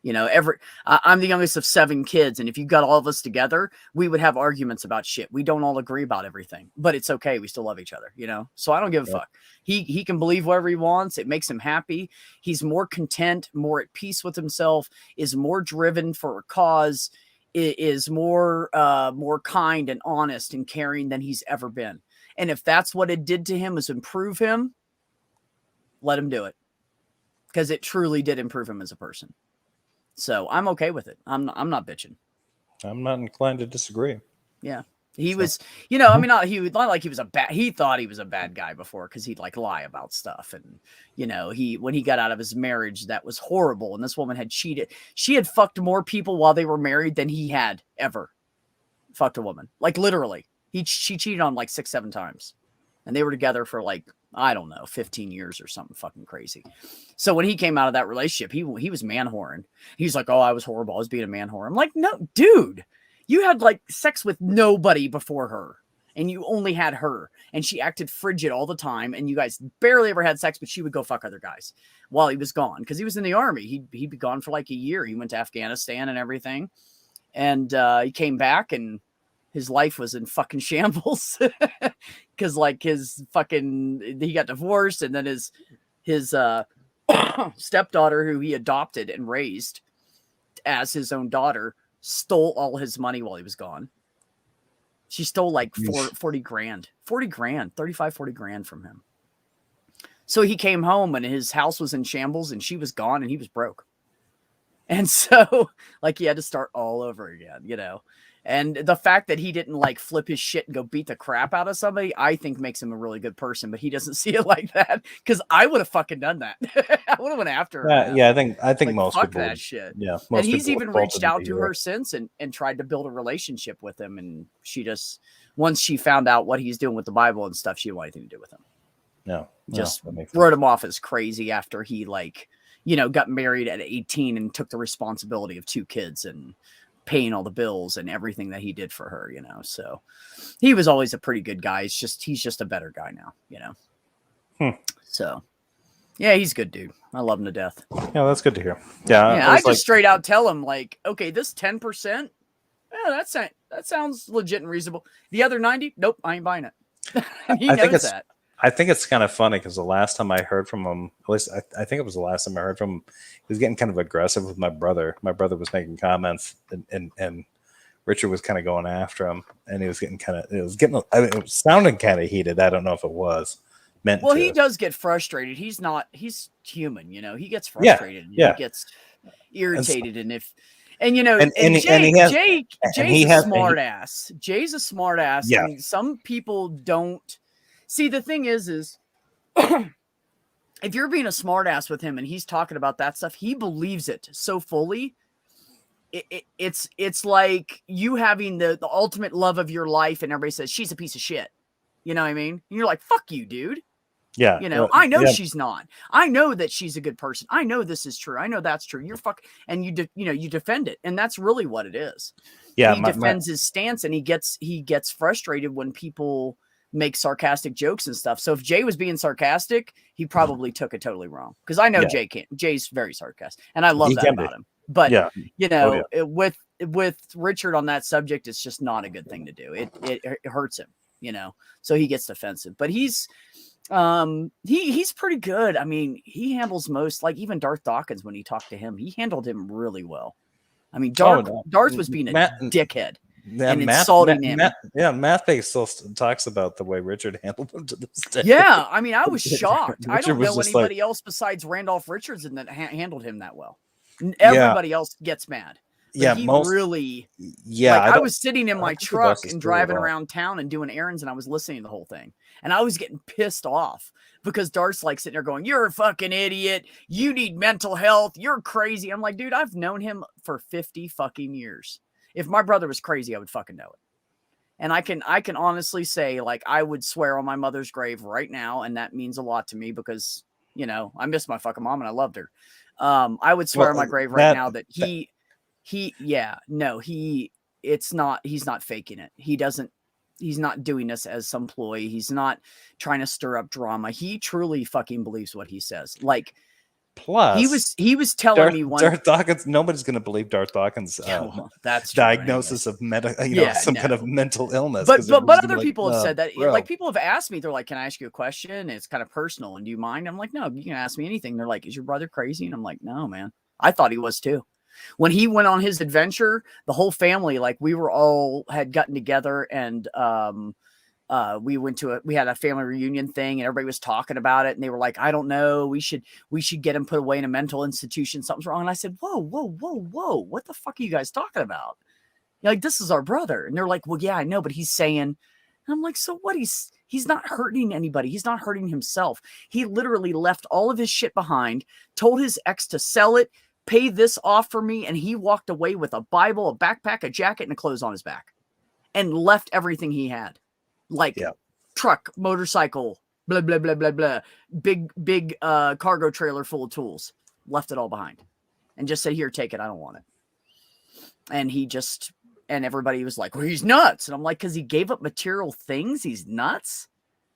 You know, I'm the youngest of 7 kids. And if you got all of us together, we would have arguments about shit. We don't all agree about everything, but it's okay. We still love each other, you know? So I don't give a fuck. He can believe whatever he wants. It makes him happy. He's more content, more at peace with himself, is more driven for a cause, is more kind and honest and caring than he's ever been. And if that's what it did to him is improve him, let him do it. Because it truly did improve him as a person. So I'm okay with it. I'm not bitching. I'm not inclined to disagree. Yeah. He was, you know, I mean, not like he was he thought he was a bad guy before because he'd like lie about stuff. And, you know, when he got out of his marriage, that was horrible. And this woman had cheated. She had fucked more people while they were married than he had ever fucked a woman. Like literally. She cheated on like 6-7 times. And they were together for like, I don't know, 15 years or something fucking crazy. So when he came out of that relationship, he was man whoring. He's like, oh, I was horrible. I was being a man whore. I'm like, no, dude, you had like sex with nobody before her. And you only had her. And she acted frigid all the time. And you guys barely ever had sex, but she would go fuck other guys while he was gone. Because he was in the army. He'd be gone for like a year. He went to Afghanistan and everything. And he came back and his life was in fucking shambles because like he got divorced and then his stepdaughter who he adopted and raised as his own daughter stole all his money while he was gone. She stole like 40 grand, 40 grand from him. So he came home and his house was in shambles and she was gone and he was broke. And so like he had to start all over again, you know. And the fact that he didn't like flip his shit and go beat the crap out of somebody, I think makes him a really good person, but he doesn't see it like that. Cause I would have fucking done that. I would have went after her. Yeah. I think like, most fuck people that would, shit. Yeah. And he's even reached out to her since and tried to build a relationship with him. And she just, once she found out what he's doing with the Bible and stuff, she didn't want anything to do with him. No. Just wrote him off as crazy after he like, you know, got married at 18 and took the responsibility of 2 kids and paying all the bills and everything that he did for her, you know. So he was always a pretty good guy. He's just a better guy now, you know. So yeah, he's a good dude. I love him to death. Yeah, that's good to hear. Yeah, I just like, straight out tell him like, okay, this 10%, yeah, that sounds legit and reasonable. The other 90, nope, I ain't buying it. He knows that. I think it's kind of funny because the last time I heard from him, at least I think it was the last time I heard from him, he was getting kind of aggressive with my brother. My brother was making comments and Richard was kind of going after him and he was getting it was sounding kind of heated. I don't know if it was meant to. He does get frustrated. He's human, you know, he gets frustrated. Yeah. He gets irritated. And Jay's a smart ass. Jay's a smart ass. Yeah. And some people don't. See, the thing is if you're being a smart ass with him and he's talking about that stuff, he believes it so fully. It's like you having the ultimate love of your life and everybody says she's a piece of shit. You know what I mean? And you're like, fuck you, dude. Yeah. You know, I know she's not. I know that she's a good person. I know this is true. I know that's true. You're and you defend it. And that's really what it is. Yeah. He defends his stance and he gets frustrated when people make sarcastic jokes and stuff. So if Jay was being sarcastic, he probably took it totally wrong. Because I know Jay can't. Jay's very sarcastic, and I love that about him. But you know, with Richard on that subject, it's just not a good thing to do. It hurts him, you know. So he gets defensive. But he's pretty good. I mean, he handles most, like even Darth Dawkins when he talked to him, he handled him really well. I mean, Darth was being a dickhead. And insulting him. Matt still talks about the way Richard handled him to this day. Yeah, I mean, I was shocked. I don't know was anybody else besides Randolph Richardson that handled him that well. Everybody else gets mad. But I was sitting in my truck and driving around town and doing errands, and I was listening to the whole thing, and I was getting pissed off because Darth's like sitting there going, "You're a fucking idiot. You need mental health. You're crazy." I'm like, dude, I've known him for 50 fucking years. If my brother was crazy, I would fucking know it. And I can honestly say, like, I would swear on my mother's grave right now, and that means a lot to me because, you know, I miss my fucking mom and I loved her. I would swear on my grave right now that he's not faking it. He's not doing this as some ploy. He's not trying to stir up drama. He truly fucking believes what he says. Like, plus he was telling me one. Darth Dawkins. Nobody's going to believe Darth Dawkins' that's diagnosis of some kind of mental illness. But other people have said that. Like, people have asked me. They're like, "Can I ask you a question? It's kind of personal, and do you mind?" I'm like, "No, you can ask me anything." They're like, "Is your brother crazy?" And I'm like, "No, man. I thought he was too." When he went on his adventure, the whole family, like, we were all had gotten together, and we had a family reunion thing, and everybody was talking about it, and they were like, "I don't know, we should get him put away in a mental institution. Something's wrong." And I said, "Whoa, what the fuck are you guys talking about? Like, this is our brother." And they're like, "Well, yeah, I know, but he's saying," and I'm like, "So what? He's not hurting anybody. He's not hurting himself. He literally left all of his shit behind, told his ex to sell it, pay this off for me, and he walked away with a Bible, a backpack, a jacket, and clothes on his back, and left everything he had, like truck, motorcycle, blah blah blah blah blah, big cargo trailer full of tools, left it all behind, and just said, 'Here, take it. I don't want it.'" And everybody was like, "Well, he's nuts." And I'm like, "Because he gave up material things, he's nuts?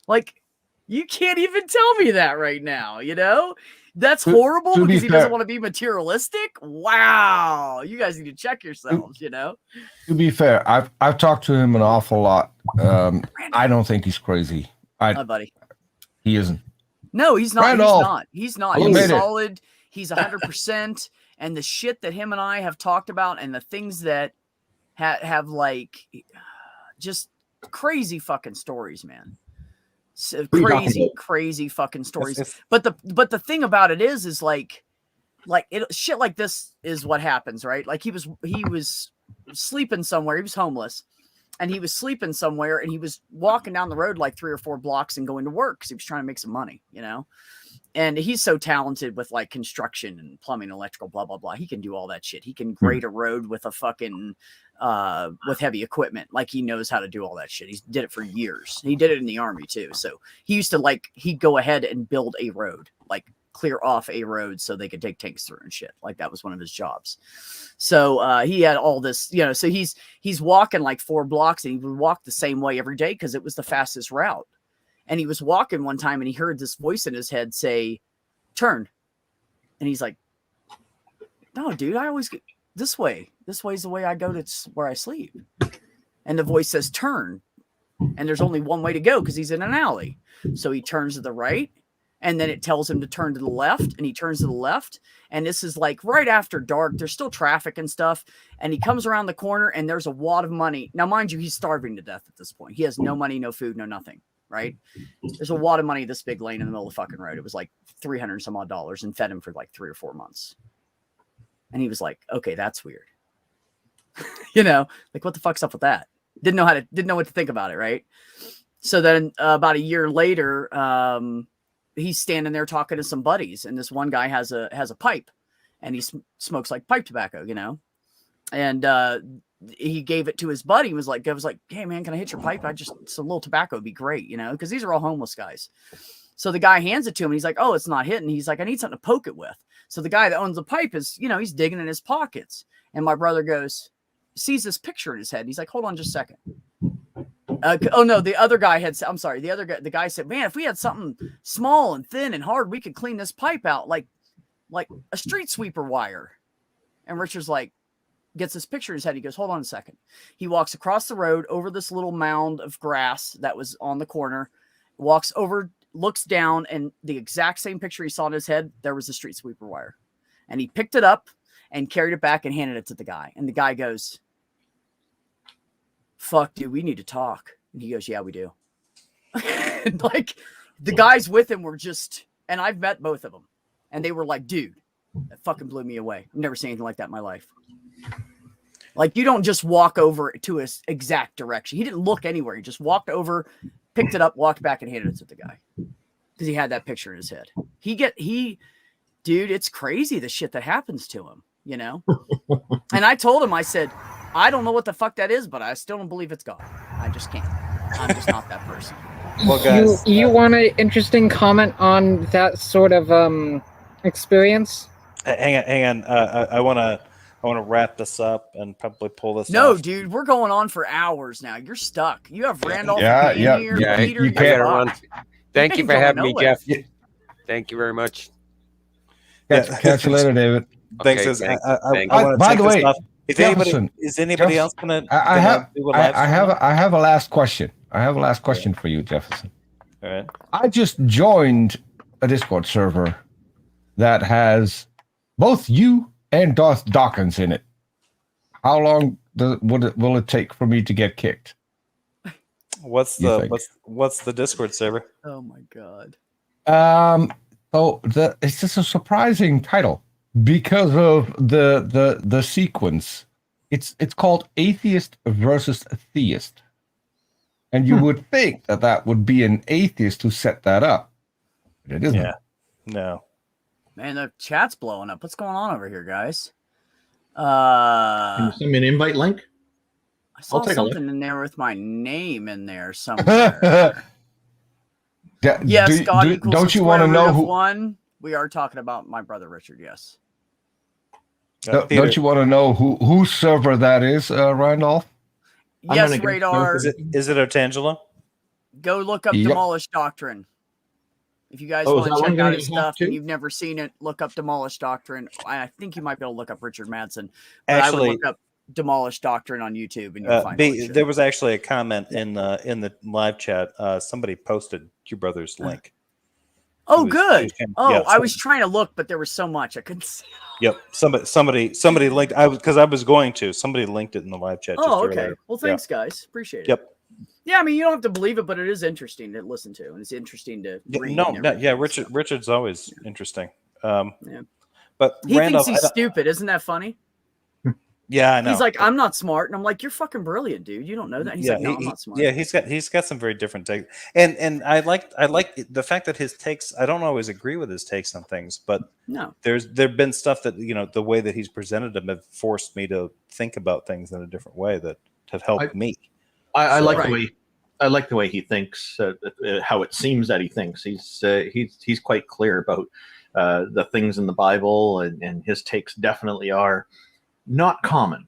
Like, you can't even tell me that right now, you know? That's horrible because he doesn't want to be materialistic. Wow, you guys need to check yourselves, you know." To be fair, I've talked to him an awful lot. I don't think he's crazy. My buddy, he isn't. No, he's not. He's not. He's solid. He's 100%. And the shit that him and I have talked about, and the things that have like just crazy fucking stories, man. So crazy fucking stories. But the thing about it is like shit like this is what happens, right? Like, he was sleeping somewhere. He was homeless, and he was sleeping somewhere, and he was walking down the road like 3 or 4 blocks and going to work because he was trying to make some money, you know. And he's so talented with like construction and plumbing, electrical, blah blah blah. He can do all that shit. He can grade a road with a fucking with heavy equipment. Like, he knows how to do all that shit. He did it for years. He did it in the Army too. So he used to he'd go ahead and build a road, like clear off a road so they could take tanks through and shit. Like, that was one of his jobs. So he had all this, you know. So he's walking like 4 blocks, and he would walk the same way every day because it was the fastest route. And he was walking one time, and he heard this voice in his head say, "Turn." And he's like, "No, dude, I always get this way. This way is the way I go to where I sleep." And the voice says, "Turn." And there's only one way to go because he's in an alley. So he turns to the right, and then it tells him to turn to the left, and he turns to the left. And this is like right after dark. There's still traffic and stuff. And he comes around the corner, and there's a wad of money. Now, mind you, he's starving to death at this point. He has no money, no food, no nothing. Right? There's a wad of money this big lane in the middle of the fucking road. It was like $300 some odd, and fed him for like 3 or 4 months. And he was like, "Okay, that's weird." You know, like, what the fuck's up with that? Didn't know what to think about it, right? So then about a year later, he's standing there talking to some buddies, and this one guy has a pipe, and he smokes like pipe tobacco, you know. And he gave it to his buddy. He was like, "Hey man, can I hit your pipe? Some little tobacco would be great," you know, because these are all homeless guys. So the guy hands it to him, and he's like, "Oh, it's not hitting." He's like, "I need something to poke it with." So the guy that owns the pipe is, you know, he's digging in his pockets. And my brother sees this picture in his head. He's like, "Hold on just a second." Oh no, the other guy the guy said, "Man, if we had something small and thin and hard, we could clean this pipe out like a street sweeper wire." And Richard's like, gets this picture in his head. He goes, "Hold on a second." He walks across the road over this little mound of grass that was on the corner, walks over, looks down, and the exact same picture he saw in his head, there was the street sweeper wire. And he picked it up and carried it back and handed it to the guy. And the guy goes, "Fuck, dude, we need to talk." And he goes, "Yeah, we do." And like, the guys with him were just, and I've met both of them, and they were like, "Dude, that fucking blew me away. I've never seen anything like that in my life." Like, you don't just walk over to his exact direction. He didn't look anywhere. He just walked over, picked it up, walked back, and handed it to the guy because he had that picture in his head. Dude, it's crazy the shit that happens to him, you know? And I told him, I said, "I don't know what the fuck that is, but I still don't believe it's God. I just can't. I'm just not that person." Well, guys, you want an interesting comment on that sort of experience? Hang on. I want to I want to wrap this up and probably pull this. No, off. dude, we're going on for hours now. You're stuck. You have Randolph Yeah, and Dan yeah, here. yeah, Peter, you you're can't run. fucked. Thank you ain't for going having me, nowhere. Jeff. Thank you very much. Catch you later, David. Thanks. Okay, thanks. I Thanks. want to By take the this way, off. If anybody Jefferson, is anybody else gonna, I have do a live stream now? I have a last question. I have a last question for you, Jefferson. All right. I just joined a Discord server that has both you and Darth Dawkins in it. How long will it take for me to get kicked? What's the Discord server? Oh my god. It's just a surprising title because of the sequence. It's called Atheist versus Theist. And you would think that would be an atheist who set that up. But it isn't. Yeah. No. Man, the chat's blowing up. What's going on over here, guys? Can you send me an invite link? I saw take a look. something in there with my name in there somewhere. Yes, God equals don't the you want to square root know of who? 1. We are talking about my brother Richard. Yes. Don't you want to know whose server that is, Randolph? Yes, Radar. Is it Otangelo? Go look up Yep. Demolished Doctrine. If you guys Oh, want is that to one check guy out you his have stuff and too? you've never seen it, look up Demolished Doctrine. I think you might be able to look up Richard Madsen. But I Actually, would look up Demolished Doctrine on YouTube and you'll find all this shit. there was actually a comment in the live chat. Somebody posted your brother's link. Oh, It was- good. it was- Oh, yeah, I was trying to look, but there was so much I couldn't see. Yep. Somebody linked. I was going to. Somebody linked it in the live chat. Oh, just okay. earlier. Well, thanks, guys. Appreciate it. Yep. Yeah, I mean, you don't have to believe it, but it is interesting to listen to, and it's interesting to read. Richard's always interesting. Yeah. But He Randolph, thinks he's stupid. Isn't that funny? yeah, I know. He's like, I'm not smart, and I'm like, you're fucking brilliant, dude. You don't know that. He's like, no, I'm not smart. Yeah, he's got some very different takes, and I like the fact that his takes. I don't always agree with his takes on things, but no, there've been stuff that the way that he's presented them have forced me to think about things in a different way that have helped me. I like the way he thinks. How it seems that he thinks. He's quite clear about the things in the Bible, and his takes definitely are not common.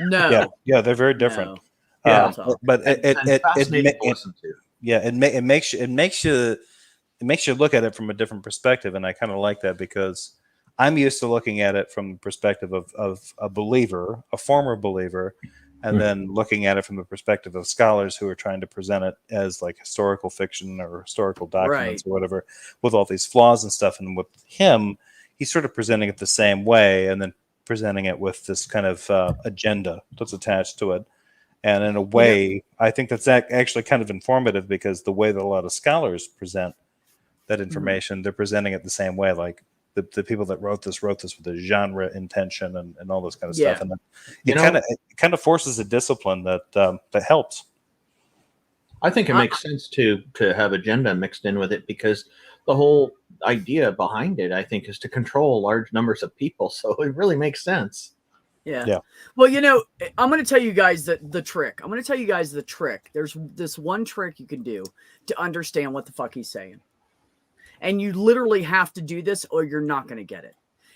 No. Yeah, they're very different. No. Yeah, but fascinating to listen to. Yeah, it makes you look at it from a different perspective, and I kind of like that because I'm used to looking at it from the perspective of a believer, a former believer, and then looking at it from the perspective of scholars who are trying to present it as like historical fiction or historical documents or whatever, with all these flaws and stuff. And with him, he's sort of presenting it the same way, and then presenting it with this kind of agenda that's attached to it. And in a way, I think that's actually kind of informative because the way that a lot of scholars present that information, they're presenting it the same way. Like the people that wrote this with a genre intention and all this kind of stuff. And it kind of forces a discipline that helps. I think it makes sense to have agenda mixed in with it because the whole idea behind it, I think, is to control large numbers of people. So it really makes sense. Yeah. Well, I'm going to tell you guys the trick. I'm going to tell you guys the trick. There's this one trick you can do to understand what the fuck he's saying. And you literally have to do this or you're not going to get it.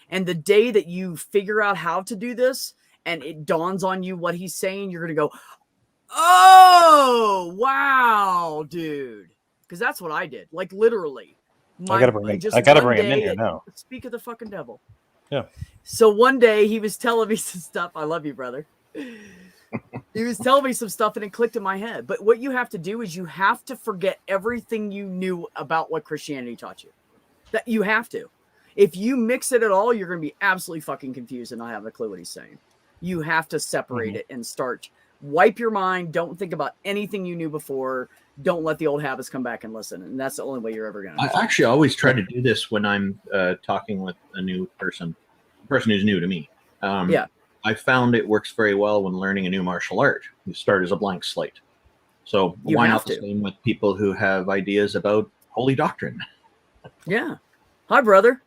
And the day that you figure out how to do this and it dawns on you what he's saying, you're going to go, oh, wow, dude. Because that's what I did. Like literally. I got to bring him in here now. Speak of the fucking devil. Yeah. So one day he was telling me some stuff. I love you, brother. He was telling me some stuff and it clicked in my head. But what you have to do is you have to forget everything you knew about what Christianity taught you. That you have to. If you mix it at all, you're going to be absolutely fucking confused and not have a clue what he's saying. You have to separate it and start. Wipe your mind. Don't think about anything you knew before. Don't let the old habits come back and listen. And that's the only way you're ever going to. I actually always try to do this when I'm talking with a new person who's new to me. I found it works very well when learning a new martial art. You start as a blank slate. So why not the same with people who have ideas about holy doctrine? Yeah. Hi, brother.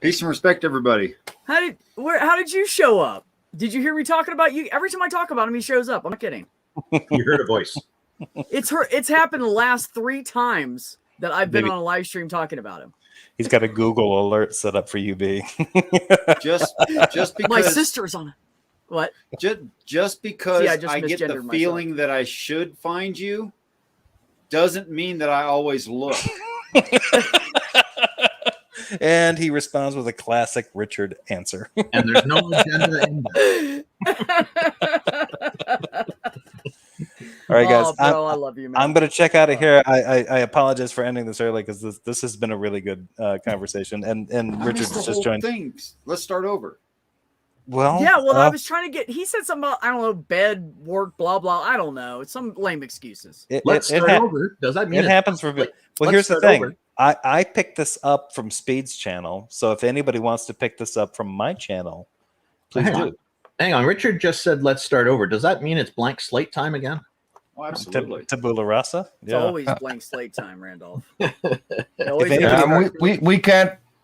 Peace and respect, everybody. How did you show up? Did you hear me talking about you? Every time I talk about him, he shows up. I'm not kidding. You heard a voice. It's happened the last 3 times that I've been on a live stream talking about him. He's got a Google alert set up for UB. just because my sister's on it. What? Just because I just I get the misgendered feeling that I should find you doesn't mean that I always look. And he responds with a classic Richard answer. And there's no agenda in that. All right, guys. Bro, I love you, man. I'm going to check out of here. I apologize for ending this early because this has been a really good conversation. And Richard's just joined. Things. Let's start over. Well, yeah, I was trying to get. He said something about, I don't know, bed, work, blah blah. I don't know. It's some lame excuses. Let's start over. Does that mean it happens for? Well, here's the thing. I picked this up from Speed's channel, so if anybody wants to pick this up from my channel, please do. Hang on. Richard just said, "Let's start over." Does that mean it's blank slate time again? Oh, absolutely. Tabula rasa. It's always blank slate time, Randolph.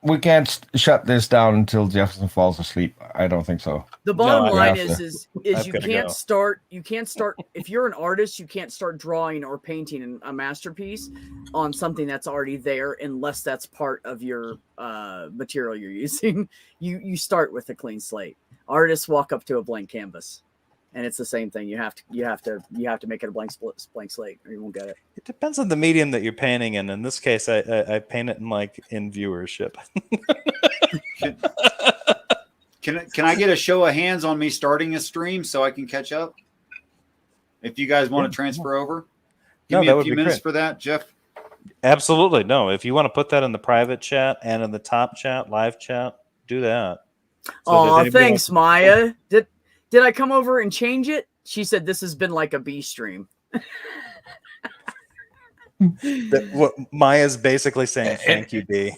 We can't shut this down until Jefferson falls asleep. I don't think so. The bottom line is you can't start if you're an artist, you can't start drawing or painting a masterpiece on something that's already there unless that's part of your material you're using. You start with a clean slate. Artists walk up to a blank canvas. And it's the same thing. You have to make it a blank slate, or you won't get it. It depends on the medium that you're painting in. In this case, I paint it in viewership. Can I get a show of hands on me starting a stream so I can catch up? If you guys want to transfer over, give me a few minutes for that, Jeff. Absolutely. No, if you want to put that in the private chat and in the top chat, live chat, do that. Oh, thanks, Maya. Did I come over and change it? She said this has been like a B stream. What Maya's basically saying, thank you, B.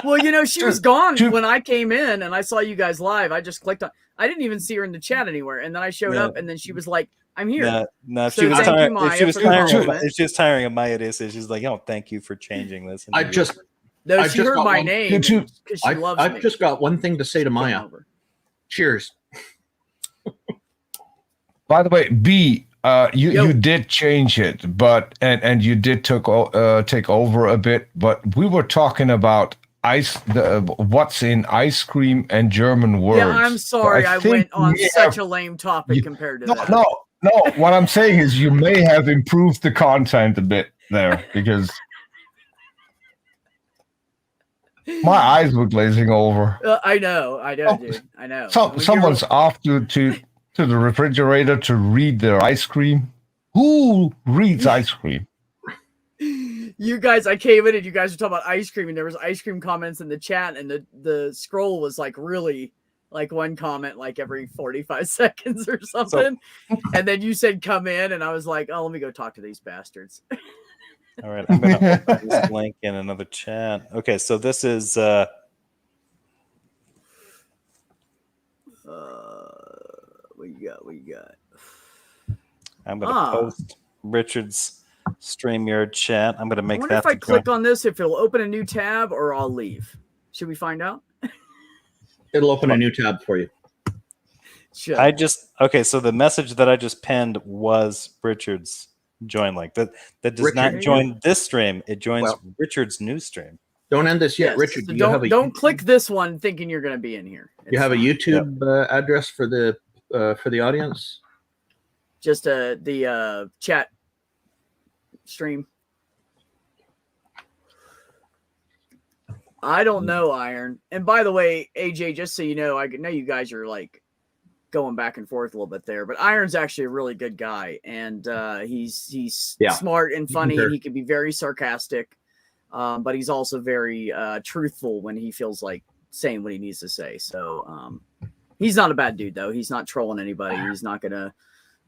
Well, she was gone when I came in and I saw you guys live. I just clicked on. I didn't even see her in the chat anywhere, and then I showed up, and then she was like, "I'm here." No, so she was tiring. If she was tiring of Maya to say, she's like, "Oh, thank you for changing this." She heard my name because she loves me. I've just got one thing to say to Maya. Cheers. By the way, B, you did change it, but and you did take over a bit, but we were talking about what's in ice cream and German words. Yeah, I'm sorry, I went on such a lame topic compared to that. No. What I'm saying is you may have improved the content a bit there because. My eyes were glazing over. I know, dude. I know. Someone's off to the refrigerator to read their ice cream. Who reads ice cream? You guys, I came in and you guys were talking about ice cream, and there was ice cream comments in the chat, and the scroll was like really like one comment like every 45 seconds or something. And then you said come in, and I was like, oh, let me go talk to these bastards. All right, I'm going to open this link in another chat. Okay, so this is what you got? I'm going to post Richard's StreamYard chat. I'm going to make that. If I click on this, if it'll open a new tab or I'll leave. Should we find out? It'll open a new tab for you. So the message that I just pinned was Richard's join link. That does not join this stream. It joins Richard's new stream. Don't end this yet, Richard. So don't click this one thinking you're going to be in here. You have a YouTube address for the audience? Just the chat stream. I don't know, Iron. And by the way, AJ, just so you know, I know you guys are like going back and forth a little bit there, but Iron's actually a really good guy, and he's smart and funny, and he can be very sarcastic, but he's also very truthful when he feels like saying what he needs to say. So he's not a bad dude, though. He's not trolling anybody. He's not gonna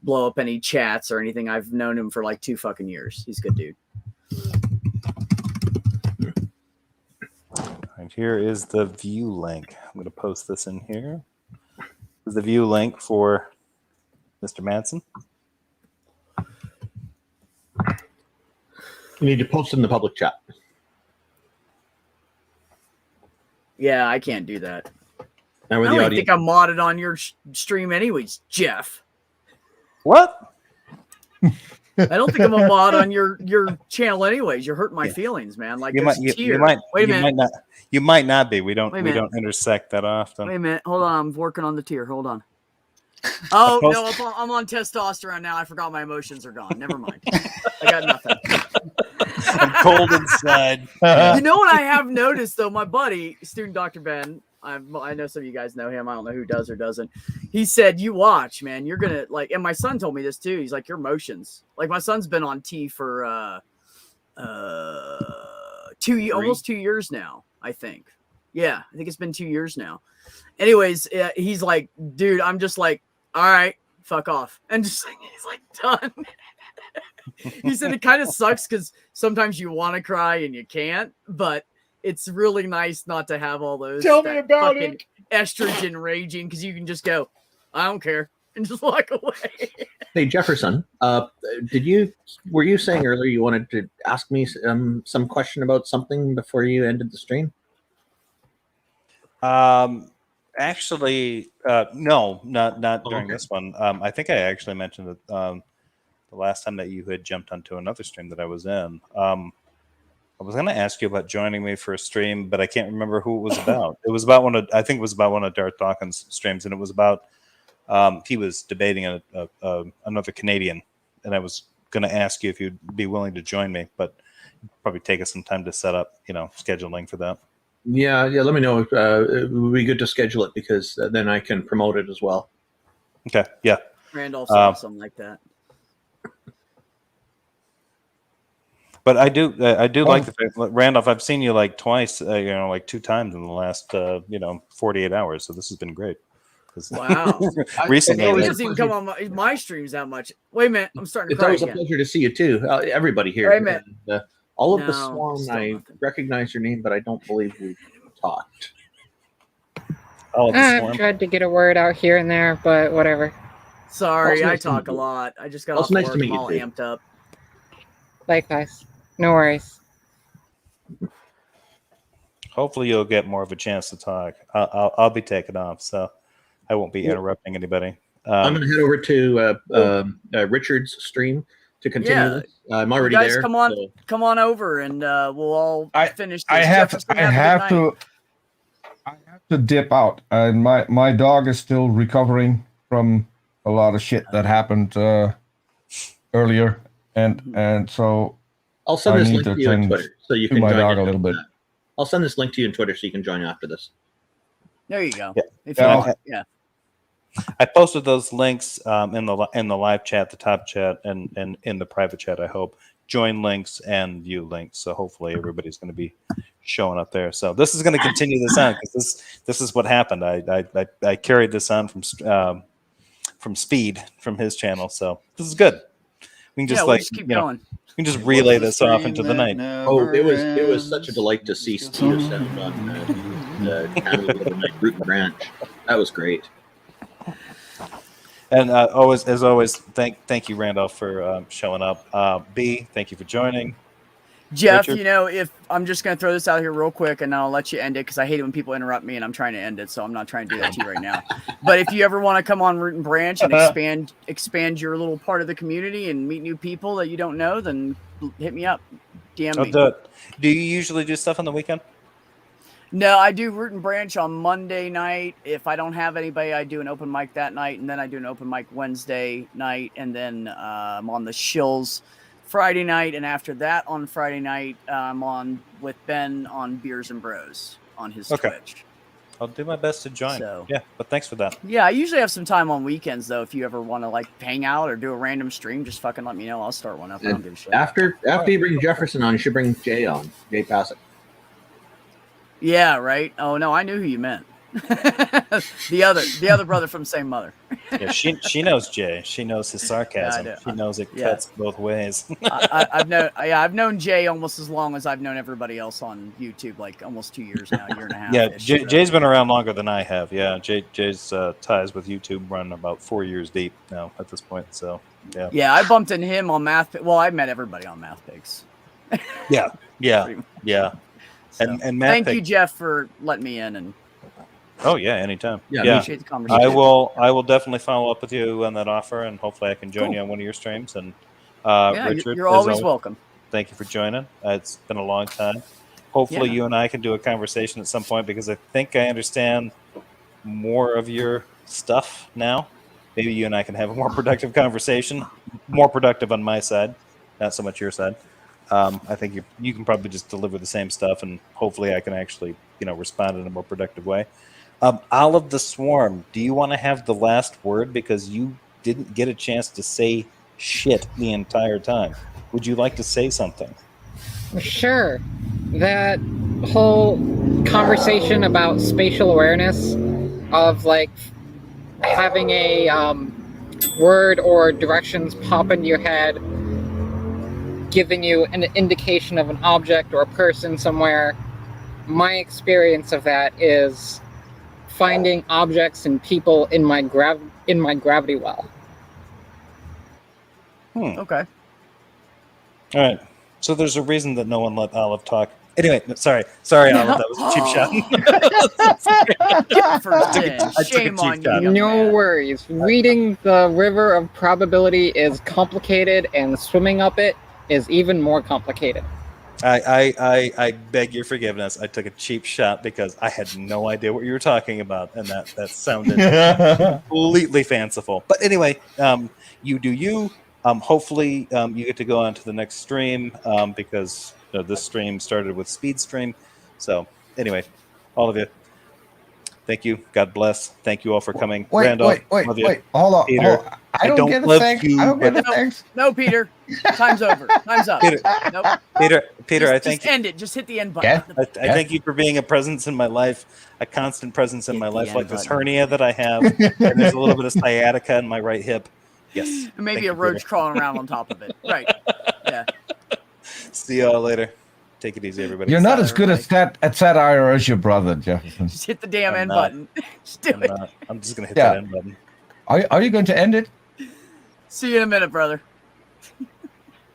blow up any chats or anything. I've known him for like 2 fucking years. He's a good dude. And here is the view link. I'm going to post this in here. This is the view link for Mr. Manson. You need to post it in the public chat. Yeah, I can't do that. I don't think I'm modded on your stream anyways, Jeff. What? I don't think I'm a mod on your channel, anyways. You're hurting my feelings, man. Like you there's might, a tier. you might, Wait a you minute. might not. You might not be. We don't Wait a minute. intersect that often. Wait a minute. Hold on. I'm working on the tier. Hold on. Oh no, I'm on testosterone now. I forgot my emotions are gone. Never mind. I got nothing. I'm cold inside. You know what I have noticed though? My buddy, student Dr. Ben, I know some of you guys know him. I don't know who does or doesn't. He said, "You watch, man. You're gonna like." And my son told me this too. He's like, "Your emotions." Like my son's been on T for almost 2 years now. I think. Yeah, I think it's been 2 years now. Anyways, he's like, "Dude, I'm just like, all right, fuck off," and just like he's like done. He said it kind of sucks because sometimes you want to cry and you can't, but it's really nice not to have all those. Tell me about it. Estrogen raging because you can just go, I don't care, and just walk away. Hey Jefferson, were you saying earlier you wanted to ask me some question about something before you ended the stream? Actually, no, not during this one. I think I actually mentioned it the last time that you had jumped onto another stream that I was in. I was going to ask you about joining me for a stream, but I can't remember who it was about. It was about I think it was about one of Darth Dawkins' streams, and it was about he was debating another Canadian, and I was going to ask you if you'd be willing to join me, but it'd probably take us some time to set up, scheduling for that. Yeah. Let me know. It would be good to schedule it because then I can promote it as well. Okay. Yeah. Randolph's awesome like that. But I do like the fact, Randolph. I've seen you like twice, like 2 times in the last 48 hours. So this has been great. Wow. Recently, he doesn't even come on my streams that much. Wait a minute, I'm starting to cry It's always again. a pleasure to see you too. Everybody here. Wait a minute. And, all of the Swan, I recognize your name, but I don't believe we've talked. I've tried to get a word out here and there, but whatever. Sorry, I talk a lot. I just got off work. I'm all amped up. Likewise. No worries. Hopefully you'll get more of a chance to talk. I'll be taking off, so I won't be interrupting anybody. I'm going to head over to Richard's stream to continue this. I'm already you guys there. Come on over, and we'll all finish this. I have to dip out. And my dog is still recovering from a lot of shit that happened earlier, and so I'll send this link to you on tend Twitter so you to can my join dog in a little bit. I'll send this link to you on Twitter so you can join after this. There you go. Yeah. If you want, yeah. I posted those links in the live chat, the top chat, and in the private chat. I hope join links and view links. So hopefully everybody's going to be showing up there. So this is going to continue this on because this is what happened. I carried this on from Speed from his channel. So this is good. We can just we'll just keep going. We can just relay this off into the night. Oh, it was such a delight to see Steve sound on the channel the other night, Root and Branch. That was great. And as always, thank you, Randolph, for showing up. B, thank you for joining. Jeff, Richard? if I'm just going to throw this out here real quick, and then I'll let you end it because I hate it when people interrupt me and I'm trying to end it, so I'm not trying to do that to you right now. But if you ever want to come on Root and Branch and expand your little part of the community and meet new people that you don't know, then hit me up, DM me. Do you usually do stuff on the weekend? No, I do Root and Branch on Monday night. If I don't have anybody, I do an open mic that night, and then I do an open mic Wednesday night, and then I'm on the Shills Friday night, and after that on Friday night, I'm on with Ben on Beers and Bros on his Twitch. I'll do my best to join. So, yeah, but thanks for that. Yeah, I usually have some time on weekends though. If you ever want to hang out or do a random stream, just fucking let me know. I'll start one up. I don't give a shit. After you bring Jefferson on, you should bring Jay on. Jay Passek. Yeah, right. Oh no, I knew who you meant. the other brother from same mother. Yeah, she knows Jay. She knows his sarcasm. Yeah, she knows it cuts both ways. I've known Jay almost as long as I've known everybody else on YouTube, like almost 2 years now, year and a half. Yeah, Jay's been around longer than I have. Yeah, Jay's ties with YouTube run about 4 years deep now at this point. So yeah. Yeah, I bumped into him on Math. Well, I met everybody on Math Pigs. Yeah. So, and Matt, thank you, Jeff, for letting me in. And oh yeah, anytime. Yeah, appreciate the conversation. I will definitely follow up with you on that offer, and hopefully I can join you on one of your streams. And Richard, you're always welcome. Thank you for joining. It's been a long time. Hopefully, you and I can do a conversation at some point because I think I understand more of your stuff now. Maybe you and I can have a more productive conversation, more productive on my side, not so much your side. I think you can probably just deliver the same stuff, and hopefully I can actually, respond in a more productive way. Olive the Swarm, do you want to have the last word because you didn't get a chance to say shit the entire time? Would you like to say something? Sure. That whole conversation about spatial awareness of like having a word or directions pop into your head, giving you an indication of an object or a person somewhere. My experience of that is finding objects and people in my gravity well. Okay. All right. So there's a reason that no one let Olive talk. Anyway, sorry, Olive. That was a cheap shot. Shame on you. No worries. Reading the river of probability is complicated, and swimming up it is even more complicated. I beg your forgiveness. I took a cheap shot because I had no idea what you were talking about, and that sounded completely fanciful. But anyway, you do you. Hopefully, you get to go on to the next stream because this stream started with speed stream. So anyway, all of you, thank you. God bless. Thank you all for coming. Randolph, wait. Hold on. Peter, I don't get a thanks. I don't get a no, thanks. No, Peter. Time's over. Time's up. Peter, nope. Peter, I thank just end it. Just hit the end button. I thank you for being a presence in my life, a constant presence in my life, like this hernia that I have, and there's a little bit of sciatica in my right hip. Yes. And maybe a roach crawling around on top of it. Right. Yeah. See y'all later. Take it easy, everybody. You're not as good at satire as your brother, Jefferson. Just hit the damn end button. Just do it. I'm just going to hit that end button. Are you going to end it? See you in a minute, brother.